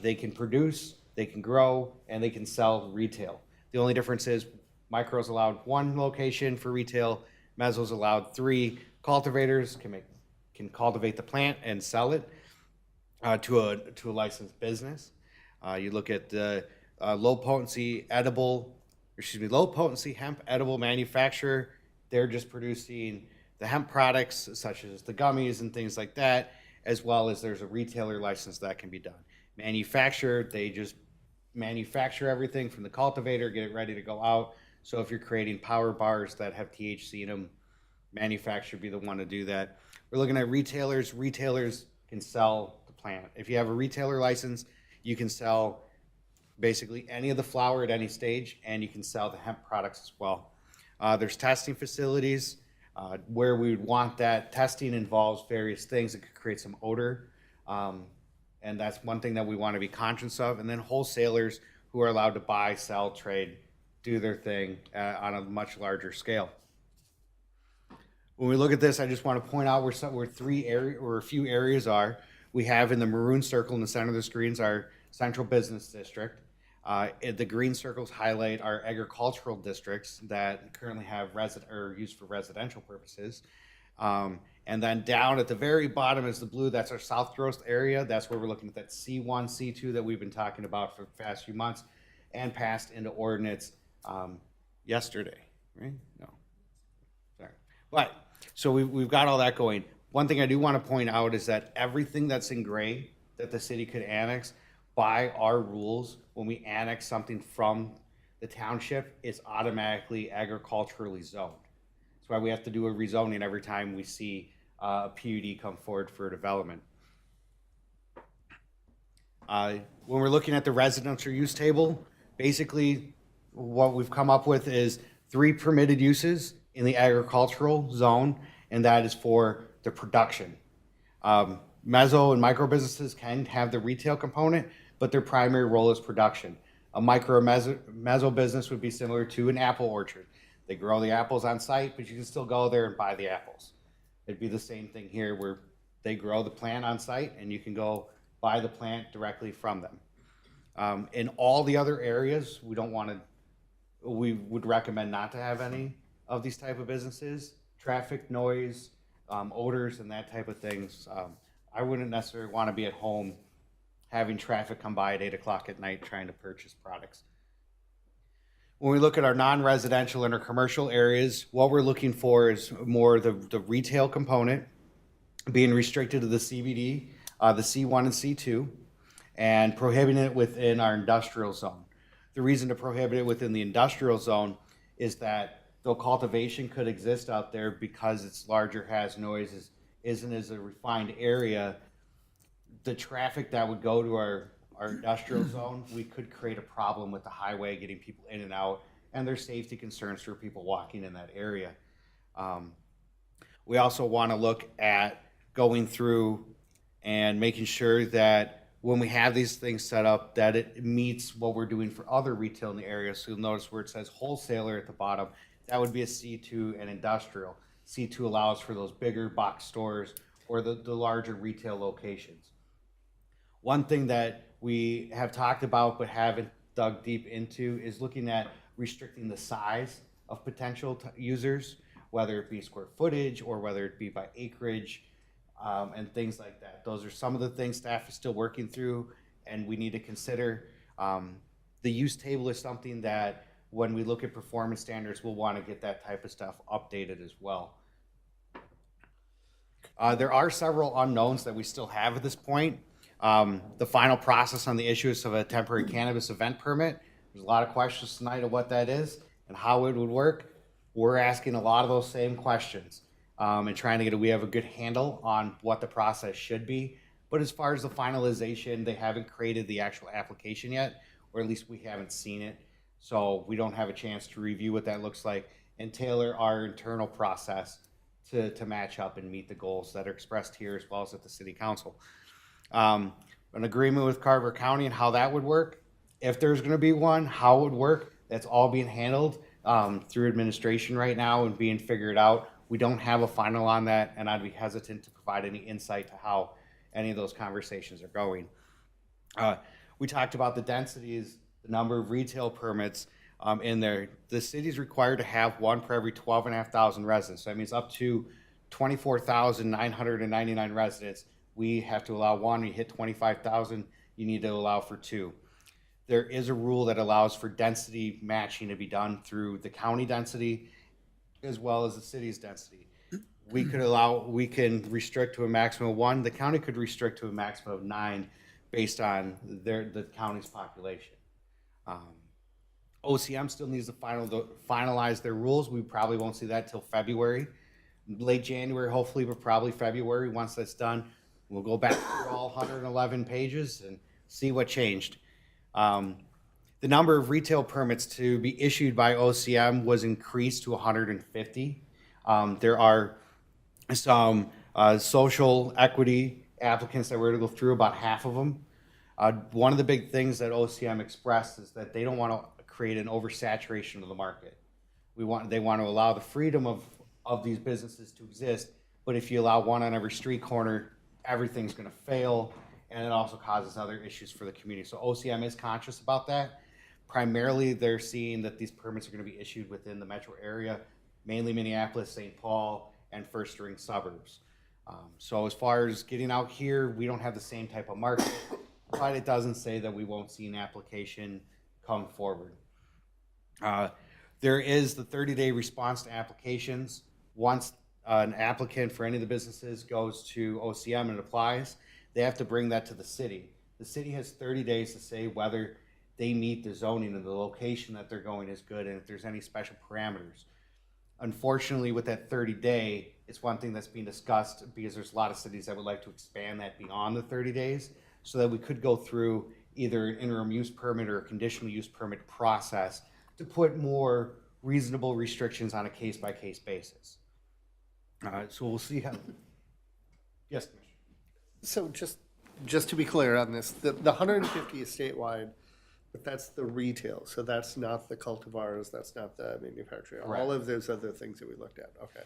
They can produce, they can grow, and they can sell retail. The only difference is micro's allowed 1 location for retail, meso's allowed 3. Cultivators can cultivate the plant and sell it to a licensed business. You look at the low potency hemp edible manufacturer. They're just producing the hemp products such as the gummies and things like that, as well as there's a retailer license that can be done. Manufacturer, they just manufacture everything from the cultivator, get it ready to go out. So if you're creating power bars that have THC in them, manufacturer be the one to do that. We're looking at retailers. Retailers can sell the plant. If you have a retailer license, you can sell basically any of the flower at any stage, and you can sell the hemp products as well. There's testing facilities where we would want that. Testing involves various things that could create some odor, and that's one thing that we want to be conscious of. And then wholesalers who are allowed to buy, sell, trade, do their thing on a much larger scale. When we look at this, I just want to point out where a few areas are. We have in the maroon circle in the center of the screens our central business district. The green circles highlight our agricultural districts that currently have used for residential purposes. And then down at the very bottom is the blue. That's our South Growth area. That's where we're looking at that C1, C2 that we've been talking about for the past few months and passed into ordinance yesterday, right? No, sorry. But so we've got all that going. One thing I do want to point out is that everything that's in gray that the city could annex, by our rules, when we annex something from the township, it's automatically agriculturally zoned. That's why we have to do a rezoning every time we see a PUD come forward for development. When we're looking at the residential use table, basically what we've come up with is 3 permitted uses in the agricultural zone, and that is for the production. Meso and micro businesses can have the retail component, but their primary role is production. A micro meso business would be similar to an apple orchard. They grow the apples on site, but you can still go there and buy the apples. It'd be the same thing here where they grow the plant on site and you can go buy the plant directly from them. In all the other areas, we would recommend not to have any of these type of businesses. Traffic, noise, odors, and that type of things. I wouldn't necessarily want to be at home having traffic come by at 8 o'clock at night trying to purchase products. When we look at our non-residential and our commercial areas, what we're looking for is more the retail component being restricted to the CBD, the C1 and C2, and prohibiting it within our industrial zone. The reason to prohibit it within the industrial zone is that though cultivation could exist out there because it's larger, has noises, isn't as a refined area, the traffic that would go to our industrial zone, we could create a problem with the highway, getting people in and out, and there's safety concerns for people walking in that area. We also want to look at going through and making sure that when we have these things set up, that it meets what we're doing for other retail in the area. So you'll notice where it says wholesaler at the bottom, that would be a C2 and industrial. C2 allows for those bigger box stores or the larger retail locations. One thing that we have talked about but haven't dug deep into is looking at restricting the size of potential users, whether it be square footage or whether it be by acreage, and things like that. Those are some of the things staff is still working through and we need to consider. The use table is something that when we look at performance standards, we'll want to get that type of stuff updated as well. There are several unknowns that we still have at this point. The final process on the issuance of a temporary cannabis event permit. There's a lot of questions tonight of what that is and how it would work. We're asking a lot of those same questions and trying to we have a good handle on what the process should be. But as far as the finalization, they haven't created the actual application yet, or at least we haven't seen it. So we don't have a chance to review what that looks like and tailor our internal process to match up and meet the goals that are expressed here as well as at the city council. An agreement with Carver County and how that would work. If there's gonna be one, how it would work, that's all being handled through administration right now and being figured out. We don't have a final on that, and I'd be hesitant to provide any insight to how any of those conversations are going. We talked about the densities, the number of retail permits in there. The city's required to have one per every 12,500 residents. So that means up to 24,999 residents. We have to allow one. You hit 25,000, you need to allow for two. There is a rule that allows for density matching to be done through the county density as well as the city's density. We can restrict to a maximum of 1. The county could restrict to a maximum of 9 based on the county's population. OCM still needs to finalize their rules. We probably won't see that till February, late January, hopefully, but probably February. Once that's done, we'll go back through all 111 pages and see what changed. The number of retail permits to be issued by OCM was increased to 150. There are some social equity applicants that we're going to go through, about half of them. One of the big things that OCM expressed is that they don't want to create an oversaturation of the market. They want to allow the freedom of these businesses to exist, but if you allow one on every street corner, everything's going to fail, and it also causes other issues for the community. So OCM is conscious about that. Primarily, they're seeing that these permits are going to be issued within the metro area, mainly Minneapolis, St. Paul, and first-ring suburbs. So as far as getting out here, we don't have the same type of market, but it doesn't say that we won't see an application come forward. There is the 30-day response to applications. Once an applicant for any of the businesses goes to OCM and applies, they have to bring that to the city. The city has 30 days to say whether they meet the zoning and the location that they're going is good and if there's any special parameters. Unfortunately, with that 30-day, it's one thing that's being discussed because there's a lot of cities that would like to expand that beyond the 30 days so that we could go through either an interim use permit or a conditional use permit process to put more reasonable restrictions on a case-by-case basis. So we'll see how. Yes, Commissioner. So just to be clear on this, the 150 is statewide, but that's the retail, so that's not the cultivars, that's not the manufacturing, all of those other things that we looked at, okay.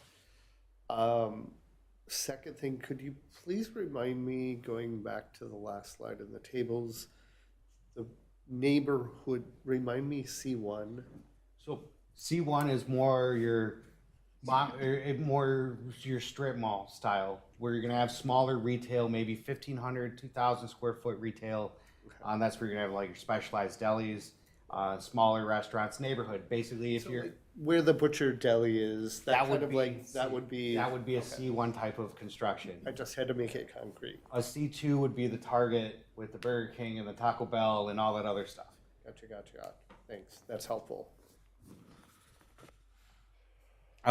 Second thing, could you please remind me, going back to the last slide in the tables, the neighborhood, remind me C1? So C1 is more your strip mall style, where you're gonna have smaller retail, maybe 1,500, 2,000 square foot retail. That's where you're gonna have like your specialized delis, smaller restaurants, neighborhood. Basically, if you're Where the butcher deli is, that would be a okay. C1 type of construction. I just had to make it concrete. A C2 would be the Target with the Burger King and the Taco Bell and all that other stuff. Gotcha. Thanks, that's helpful.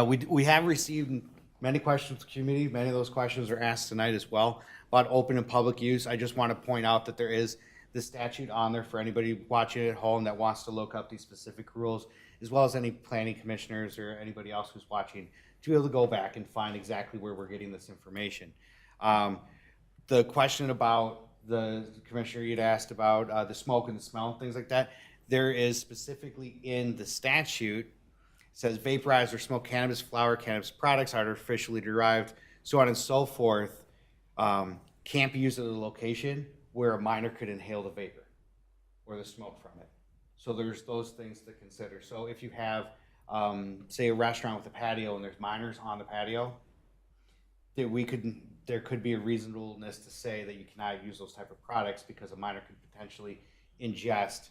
We have received many questions from the community. Many of those questions are asked tonight as well about open and public use. I just want to point out that there is the statute on there for anybody watching at home that wants to look up these specific rules, as well as any planning commissioners or anybody else who's watching, to be able to go back and find exactly where we're getting this information. The question about the commissioner you'd asked about the smoke and the smell and things like that, there is specifically in the statute, says vaporize or smoke cannabis flower, cannabis products, artificially derived, so on and so forth, can't be used at a location where a minor could inhale the vapor or the smoke from it. So there's those things to consider. So if you have, say, a restaurant with a patio and there's minors on the patio, there could be a reasonableness to say that you cannot use those type of products because a minor could potentially ingest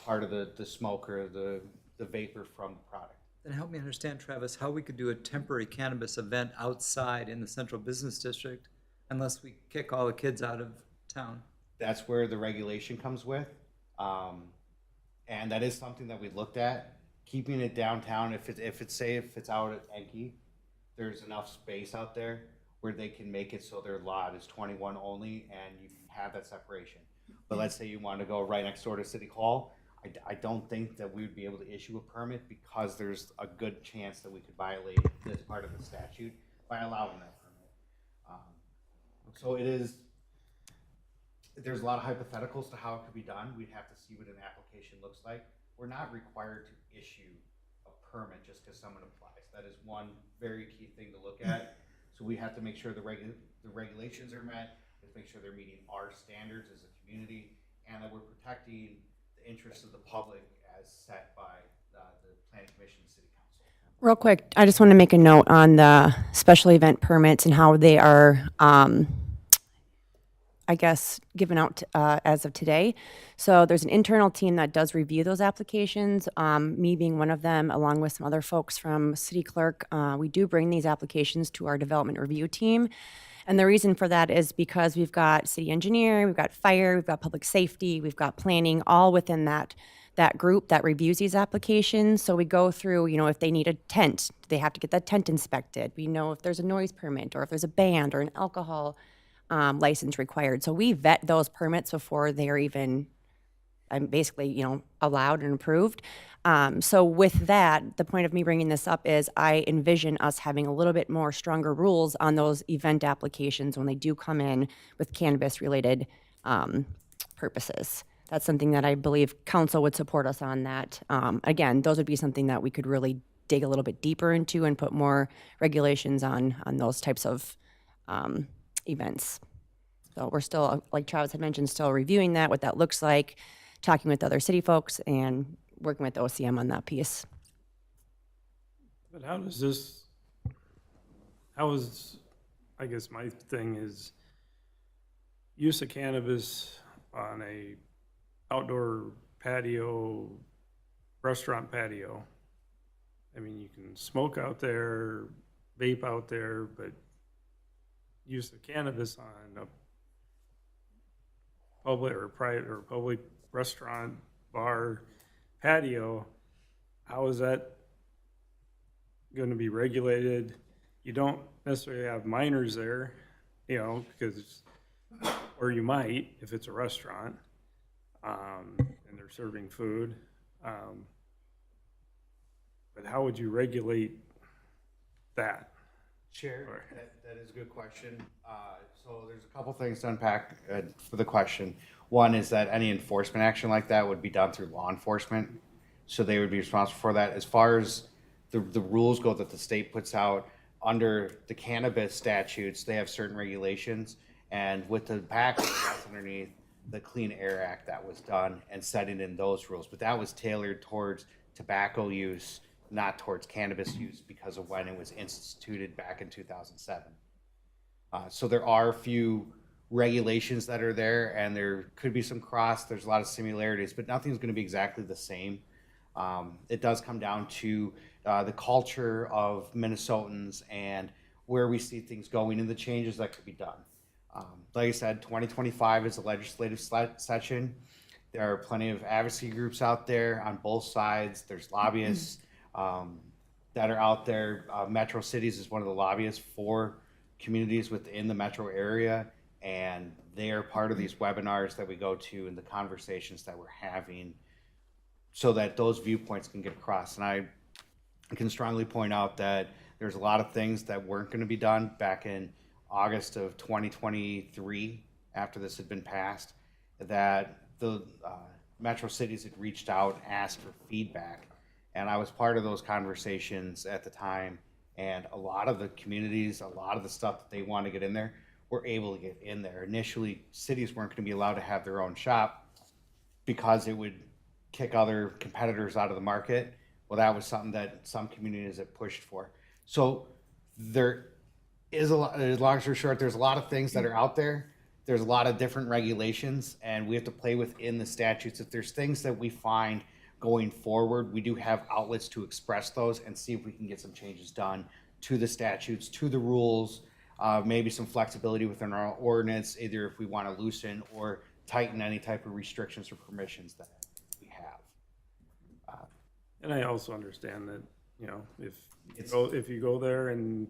part of the smoke or the vapor from the product. Then help me understand, Travis, how we could do a temporary cannabis event outside in the central business district unless we kick all the kids out of town. That's where the regulation comes with. And that is something that we looked at. keeping it downtown, if it's out at Enki, there's enough space out there where they can make it so their lot is 21 only and you can have that separation. But let's say you want to go right next door to City Hall, I don't think that we would be able to issue a permit because there's a good chance that we could violate this part of the statute by allowing that permit. So it is, there's a lot of hypotheticals to how it could be done. We'd have to see what an application looks like. We're not required to issue a permit just because someone applies. That is one very key thing to look at. So we have to make sure the regulations are met, let's make sure they're meeting our standards as a community, and that we're protecting the interests of the public as set by the Planning Commission and City Council. Real quick, I just want to make a note on the special event permits and how they are, I guess, given out as of today. So there's an internal team that does review those applications, me being one of them, along with some other folks from City Clerk. We do bring these applications to our development review team. And the reason for that is because we've got city engineer, we've got fire, we've got public safety, we've got planning, all within that group that reviews these applications. So we go through, if they need a tent, they have to get that tent inspected. We know if there's a noise permit or if there's a band or an alcohol license required. So we vet those permits before they're even basically, allowed and approved. So with that, the point of me bringing this up is I envision us having a little bit more stronger rules on those event applications when they do come in with cannabis-related purposes. That's something that I believe council would support us on that. Again, those would be something that we could really dig a little bit deeper into and put more regulations on those types of events. So we're still, like Travis had mentioned, still reviewing that, what that looks like, talking with other city folks and working with OCM on that piece. But I guess my thing is use of cannabis on a outdoor patio, restaurant patio. I mean, you can smoke out there, vape out there, but use of cannabis on a public or private or public restaurant, bar, patio, how is that going to be regulated? You don't necessarily have minors there, because, or you might if it's a restaurant, and they're serving food. But how would you regulate that? Chair, that is a good question. So there's a couple things to unpack for the question. One is that any enforcement action like that would be done through law enforcement, so they would be responsible for that. As far as the rules go that the state puts out under the cannabis statutes, they have certain regulations, and with the tobacco, that's underneath the Clean Air Act that was done and setting in those rules. But that was tailored towards tobacco use, not towards cannabis use, because of when it was instituted back in 2007. So there are a few regulations that are there, and there could be some there's a lot of similarities, but nothing's going to be exactly the same. It does come down to the culture of Minnesotans and where we see things going and the changes that could be done. Like I said, 2025 is a legislative session. There are plenty of advocacy groups out there on both sides. There's lobbyists that are out there. Metro Cities is one of the lobbyists for communities within the metro area, and they are part of these webinars that we go to and the conversations that we're having so that those viewpoints can get across. And I can strongly point out that there's a lot of things that weren't going to be done back in August of 2023 after this had been passed, that the Metro Cities had reached out and asked for feedback. And I was part of those conversations at the time, and a lot of the communities, a lot of the stuff that they want to get in there, were able to get in there. Initially, cities weren't going to be allowed to have their own shop because it would kick other competitors out of the market. Well, that was something that some communities have pushed for. So there is a lot, as long as we're short, there's a lot of things that are out there. There's a lot of different regulations, and we have to play within the statutes. If there's things that we find going forward, we do have outlets to express those and see if we can get some changes done to the statutes, to the rules, maybe some flexibility within our ordinance, either if we want to loosen or tighten any type of restrictions or permissions that we have. And I also understand that, you know, if you go there and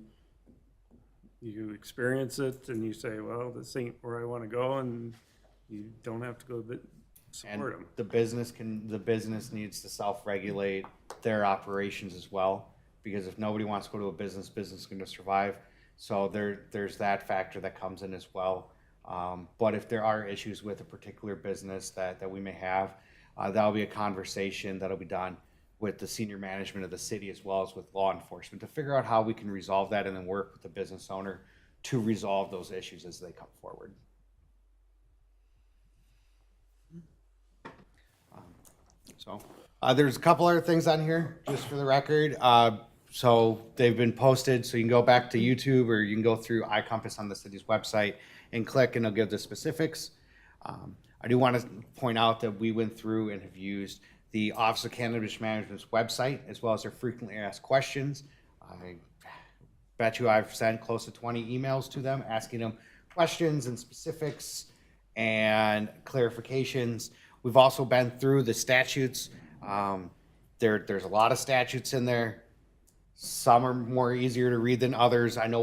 you experience it and you say, well, this ain't where I want to go, and you don't have to go And support them. the business needs to self-regulate their operations as well, because if nobody wants to go to a business is going to survive. So there's that factor that comes in as well. But if there are issues with a particular business that we may have, that'll be a conversation that'll be done with the senior management of the city as well as with law enforcement to figure out how we can resolve that and then work with the business owner to resolve those issues as they come forward. So there's a couple other things on here just for the record. So they've been posted, so you can go back to YouTube or you can go through iCompass on the city's website and click and it'll give the specifics. I do want to point out that we went through and have used the Office of Cannabis Management's website as well as their frequently asked questions. I bet you I've sent close to 20 emails to them asking them questions and specifics and clarifications. We've also been through the statutes. There's a lot of statutes in there. Some are more easier to read than others. I know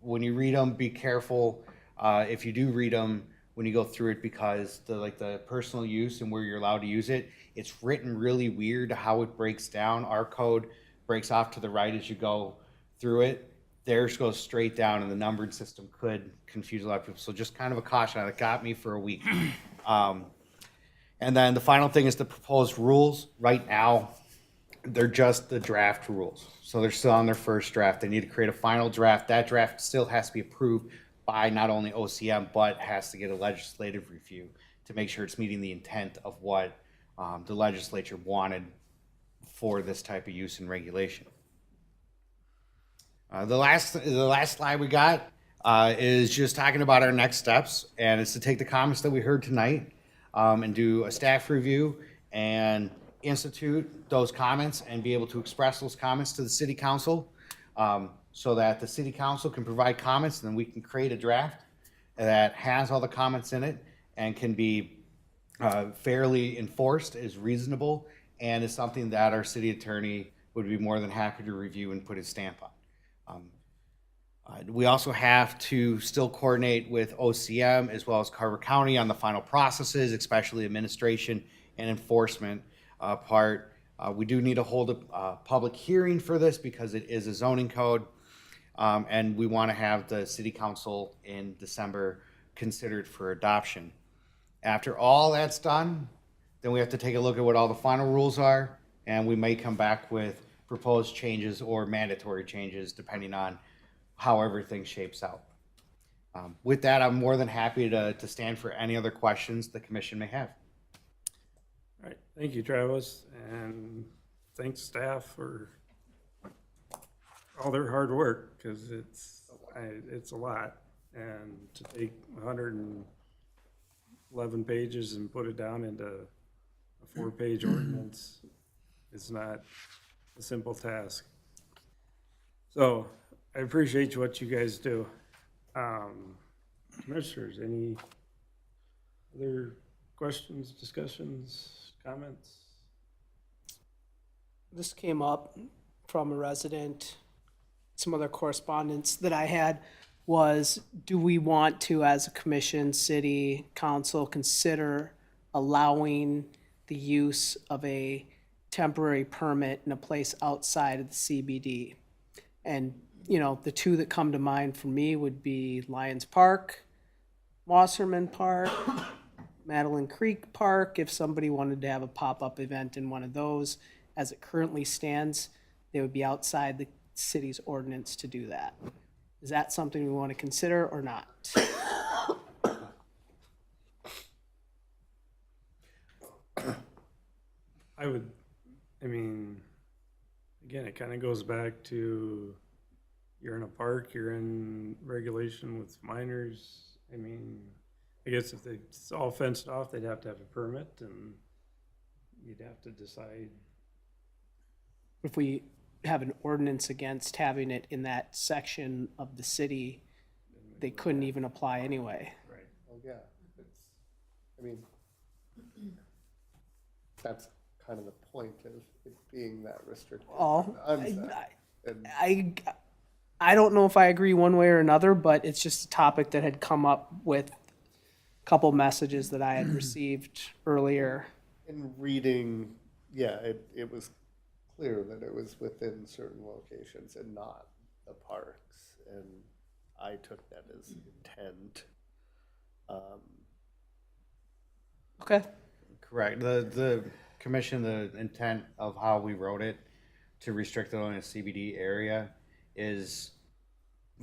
when you read them, be careful if you do read them when you go through it, because the personal use and where you're allowed to use it, it's written really weird how it breaks down. Our code breaks off to the right as you go through it. Theirs goes straight down, and the numbered system could confuse a lot of people. So just kind of a caution. It got me for a week. And then the final thing is the proposed rules. Right now, they're just the draft rules. So they're still on their first draft. They need to create a final draft. That draft still has to be approved by not only OCM, but has to get a legislative review to make sure it's meeting the intent of what the legislature wanted for this type of use and regulation. The last slide we got is just talking about our next steps, and it's to take the comments that we heard tonight and do a staff review and institute those comments and be able to express those comments to the city council so that the city council can provide comments, and then we can create a draft that has all the comments in it and can be fairly enforced, is reasonable, and is something that our city attorney would be more than happy to review and put his stamp on. We also have to still coordinate with OCM as well as Carver County on the final processes, especially administration and enforcement part. We do need to hold a public hearing for this because it is a zoning code, and we want to have the city council in December considered for adoption. After all that's done, then we have to take a look at what all the final rules are, and we may come back with proposed changes or mandatory changes depending on how everything shapes out. With that, I'm more than happy to stand for any other questions the commission may have. All right, thank you, Travis, and thanks staff for all their hard work, because it's a lot, and to take 111 pages and put it down into a 4-page ordinance is not a simple task. So I appreciate what you guys do. Commissioners, any other questions, discussions, comments? This came up from a resident. Some other correspondence that I had was, do we want to, as a commission, city council, consider allowing the use of a temporary permit in a place outside of the CBD? And, you know, the two that come to mind for me would be Lions Park, Wasserman Park, Madeline Creek Park. If somebody wanted to have a pop-up event in one of those, as it currently stands, they would be outside the city's ordinance to do that. Is that something we want to consider or not? I mean, again, it kind of goes back to, you're in a park, you're in regulation with minors. I mean, I guess if it's all fenced off, they'd have to have a permit, and you'd have to decide. If we have an ordinance against having it in that section of the city, they couldn't even apply anyway. Well, yeah, I mean, that's kind of the point of it being that restricted. Oh, Onset. And I don't know if I agree one way or another, but it's just a topic that had come up with a couple messages that I had received earlier. in reading, yeah, it was clear that it was within certain locations and not the parks. And I took that as intent. Okay. Correct. The commission, the intent of how we wrote it to restrict it on a CBD area is,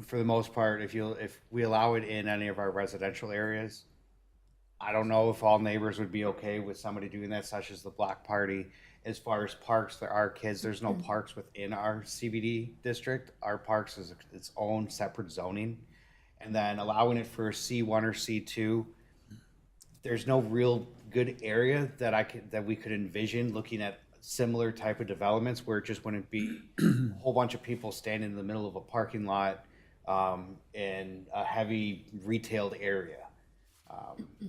for the most part, if we allow it in any of our residential areas, I don't know if all neighbors would be okay with somebody doing that, such as the block party. As far as parks, there are kids, there's no parks within our CBD district. Our parks is its own separate zoning. And then allowing it for C1 or C2, there's no real good area that we could envision looking at similar type of developments where it just wouldn't be a whole bunch of people standing in the middle of a parking lot in a heavy retailed area.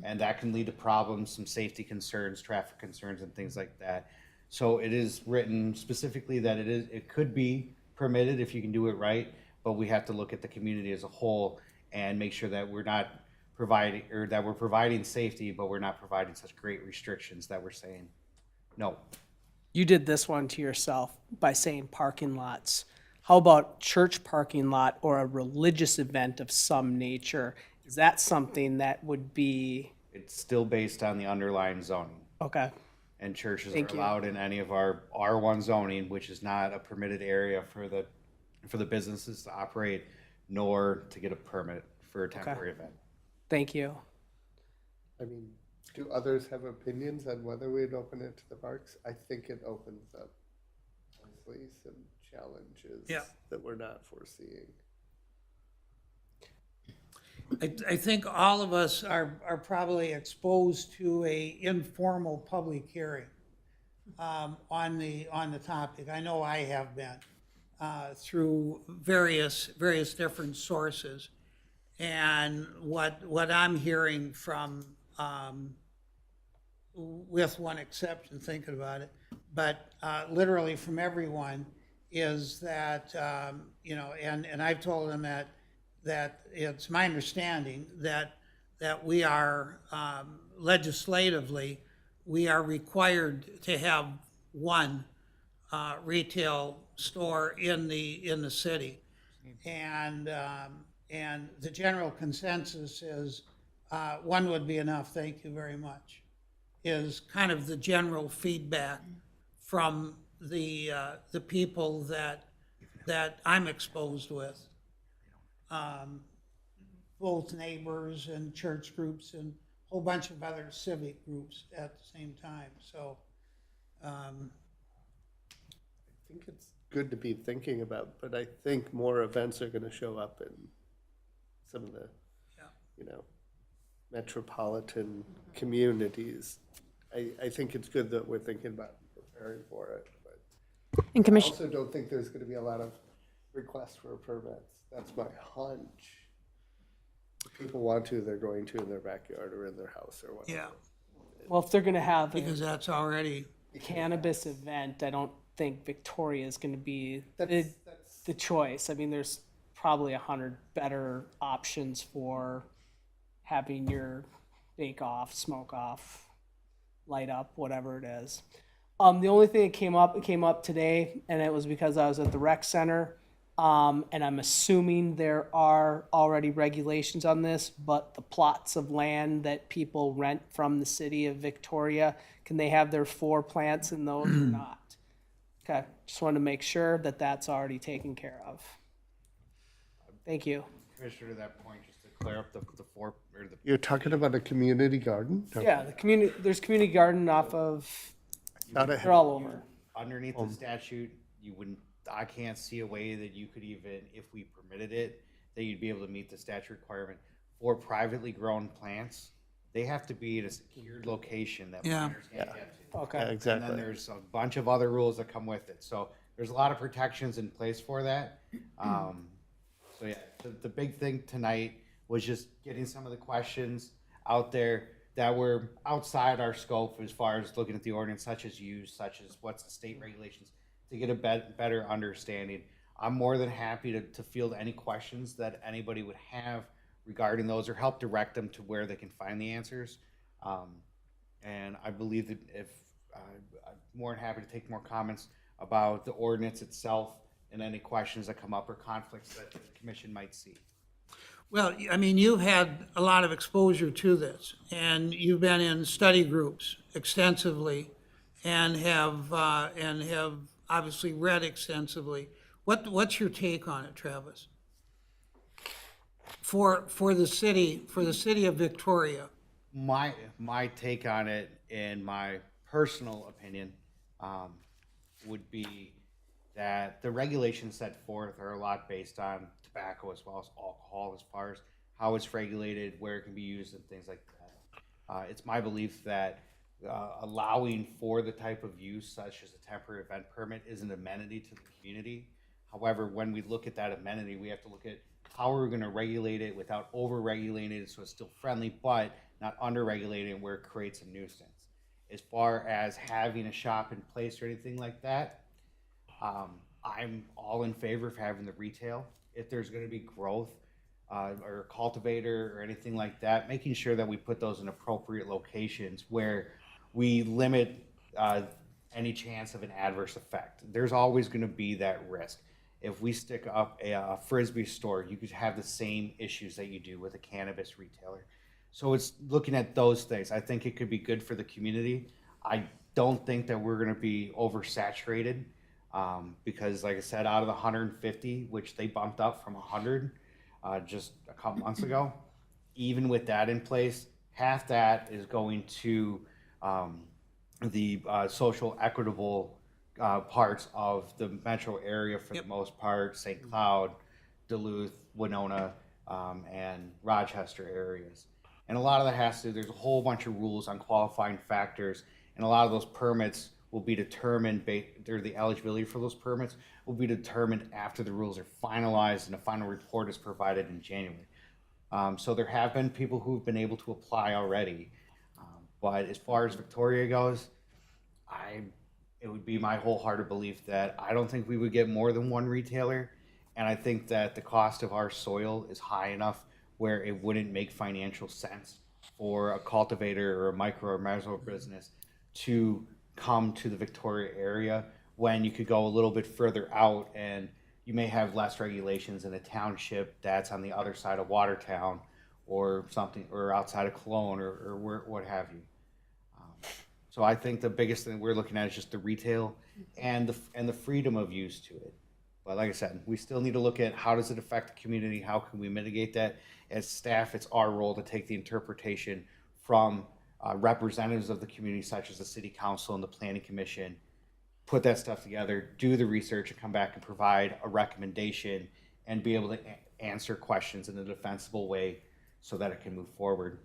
And that can lead to problems, some safety concerns, traffic concerns, and things like that. So it is written specifically that it could be permitted if you can do it right, but we have to look at the community as a whole and make sure that we're not providing, or that we're providing safety, but we're not providing such great restrictions that we're saying, no. You did this one to yourself by saying parking lots. How about church parking lot or a religious event of some nature? Is that something that would be, It's still based on the underlying zoning. okay, And churches Thank are you. allowed in any of our R1 zoning, which is not a permitted area for the businesses to operate, nor to get a permit for a temporary event. thank you. I mean, do others have opinions on whether we'd open it to the parks? I think it opens up, honestly, some challenges Yeah. that we're not foreseeing. I think all of us are probably exposed to a informal public hearing on the topic. I know I have been through various different sources. And what I'm hearing from, with one exception, thinking about it, but literally from everyone, is that, and I've told them that it's my understanding that we are legislatively, we are required to have one retail store in the city. And the general consensus is one would be enough, thank you very much, is kind of the general feedback from the people that I'm exposed with. Both neighbors and church groups and a whole bunch of other civic groups at the same time, so. I think it's good to be thinking about, but I think more events are gonna show up in some of the, metropolitan communities. I think it's good that we're thinking about preparing for it, but And I Commissioner, also don't think there's gonna be a lot of requests for permits. That's my hunch. If people want to, they're going to in their backyard or in their house or whatever. Yeah, Well, if they're gonna have because a that's already, cannabis event, I don't think Victoria is gonna be That's the choice. I mean, there's probably 100 better options for having your bake off, smoke off, light up, whatever it is. The only thing that came up today, and it was because I was at the rec center, and I'm assuming there are already regulations on this, but the plots of land that people rent from the city of Victoria, can they have their 4 plants in those or not? Okay, just wanted to make sure that that's already taken care of. Thank you. Commissioner, to that point, just to clear up the 4, or the You're talking about a community garden? Yeah, there's community garden off of, they're all over. underneath the statute, you wouldn't, I can't see a way that you could even, if we permitted it, that you'd be able to meet the statute requirement for privately grown plants. They have to be in a secured location that Yeah. minors can't get to. Okay. And then Exactly. there's a bunch of other rules that come with it. So there's a lot of protections in place for that. So yeah, the big thing tonight was just getting some of the questions out there, that were outside our scope as far as looking at the ordinance, such as use, such as what's the state regulations, to get a better understanding. I'm more than happy to field any questions that anybody would have regarding those, or help direct them to where they can find the answers. And I believe that if I'm more than happy to take more comments about the ordinance itself and any questions that come up or conflicts that the commission might see. Well, I mean, you've had a lot of exposure to this, and you've been in study groups extensively, and have obviously read extensively. What's your take on it, Travis? For the city of Victoria? My take on it, in my personal opinion, would be that the regulations set forth are a lot based on tobacco as well as alcohol, as far as how it's regulated, where it can be used, and things like that. It's my belief that allowing for the type of use, such as a temporary event permit, is an amenity to the community. However, when we look at that amenity, we have to look at how we're going to regulate it without over-regulating it, so it's still friendly, but not under-regulating where it creates a nuisance. As far as having a shop in place or anything like that, I'm all in favor of having the retail. If there's going to be growth or a cultivator or anything like that, making sure that we put those in appropriate locations where we limit any chance of an adverse effect. There's always going to be that risk. If we stick up a Frisbee store, you could have the same issues that you do with a cannabis retailer. So it's looking at those things. I think it could be good for the community. I don't think that we're going to be oversaturated because, like I said, out of the 150, which they bumped up from 100 just a couple months ago, even with that in place, half that is going to the social equitable parts of the metro area for the most part, St. Cloud, Duluth, Winona, and Rochester areas. And a lot of that has to, there's a whole bunch of rules on qualifying factors, and a lot of those permits will be determined, the eligibility for those permits will be determined after the rules are finalized and a final report is provided in January. So there have been people who've been able to apply already. But as far as Victoria goes, it would be my wholehearted belief that I don't think we would get more than one retailer. And I think that the cost of our soil is high enough where it wouldn't make financial sense for a cultivator or a micro or meso business to come to the Victoria area, when you could go a little bit further out and you may have less regulations in a township that's on the other side of Watertown or something, or outside of Cologne or what have you. So I think the biggest thing we're looking at is just the retail and the freedom of use to it. But like I said, we still need to look at how does it affect the community? How can we mitigate that? As staff, it's our role to take the interpretation from representatives of the community, such as the city council and the planning commission, put that stuff together, do the research, and come back and provide a recommendation and be able to answer questions in a defensible way so that it can move forward.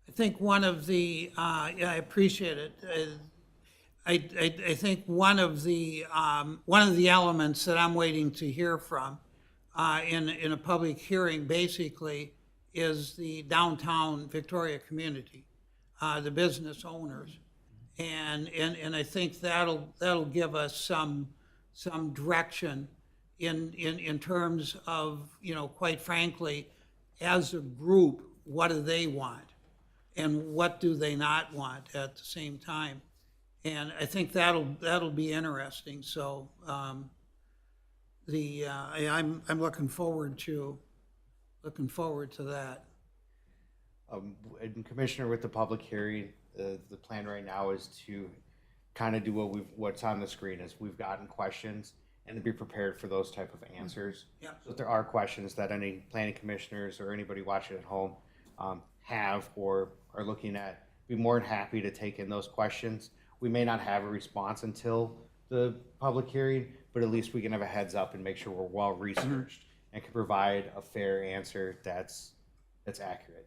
I think one of the, I appreciate it. I think one of the elements that I'm waiting to hear from in a public hearing basically is the downtown Victoria community, the business owners. And I think that'll give us some direction in terms of, quite frankly, as a group, what do they want? And what do they not want at the same time? And I think that'll be interesting. So I'm looking forward to that. And Commissioner, with the public hearing, the plan right now is to kind of do what's on the screen. Is we've gotten questions and to be prepared for those type of answers. Yeah. So if there are questions that any planning commissioners or anybody watching at home have or are looking at, be more than happy to take in those questions. We may not have a response until the public hearing, but at least we can have a heads up and make sure we're well researched and can provide a fair answer that's accurate.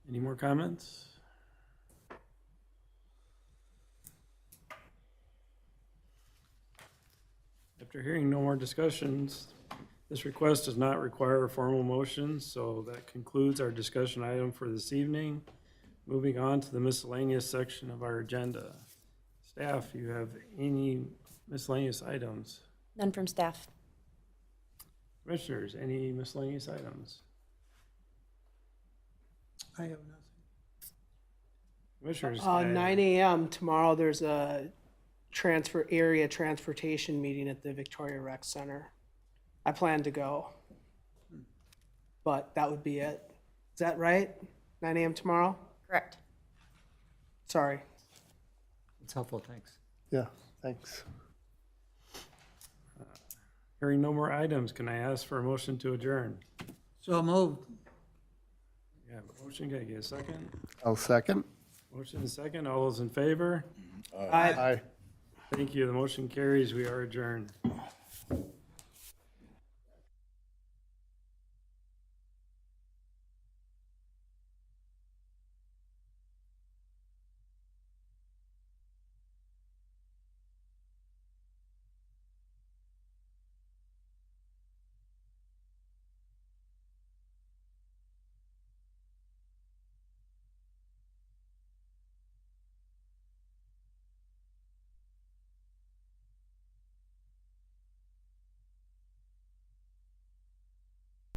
Any more comments? After hearing no more discussions, this request does not require a formal motion, so that concludes our discussion item for this evening. Moving on to the miscellaneous section of our agenda. Staff, you have any miscellaneous items? None from staff. Commissioners, any miscellaneous items? I have nothing. Commissioners? 9 a.m. tomorrow, there's a transportation meeting at the Victoria Rec Center. I plan to go. But that would be it. Is that right? 9 a.m. tomorrow? Correct. Sorry. It's helpful, thanks. Yeah, thanks. Hearing no more items, can I ask for a motion to adjourn? So moved. Yeah, motion, can I get a second? I'll second. Motion and second, all those in favor? Aye. Aye. Thank you, the motion carries, we are adjourned.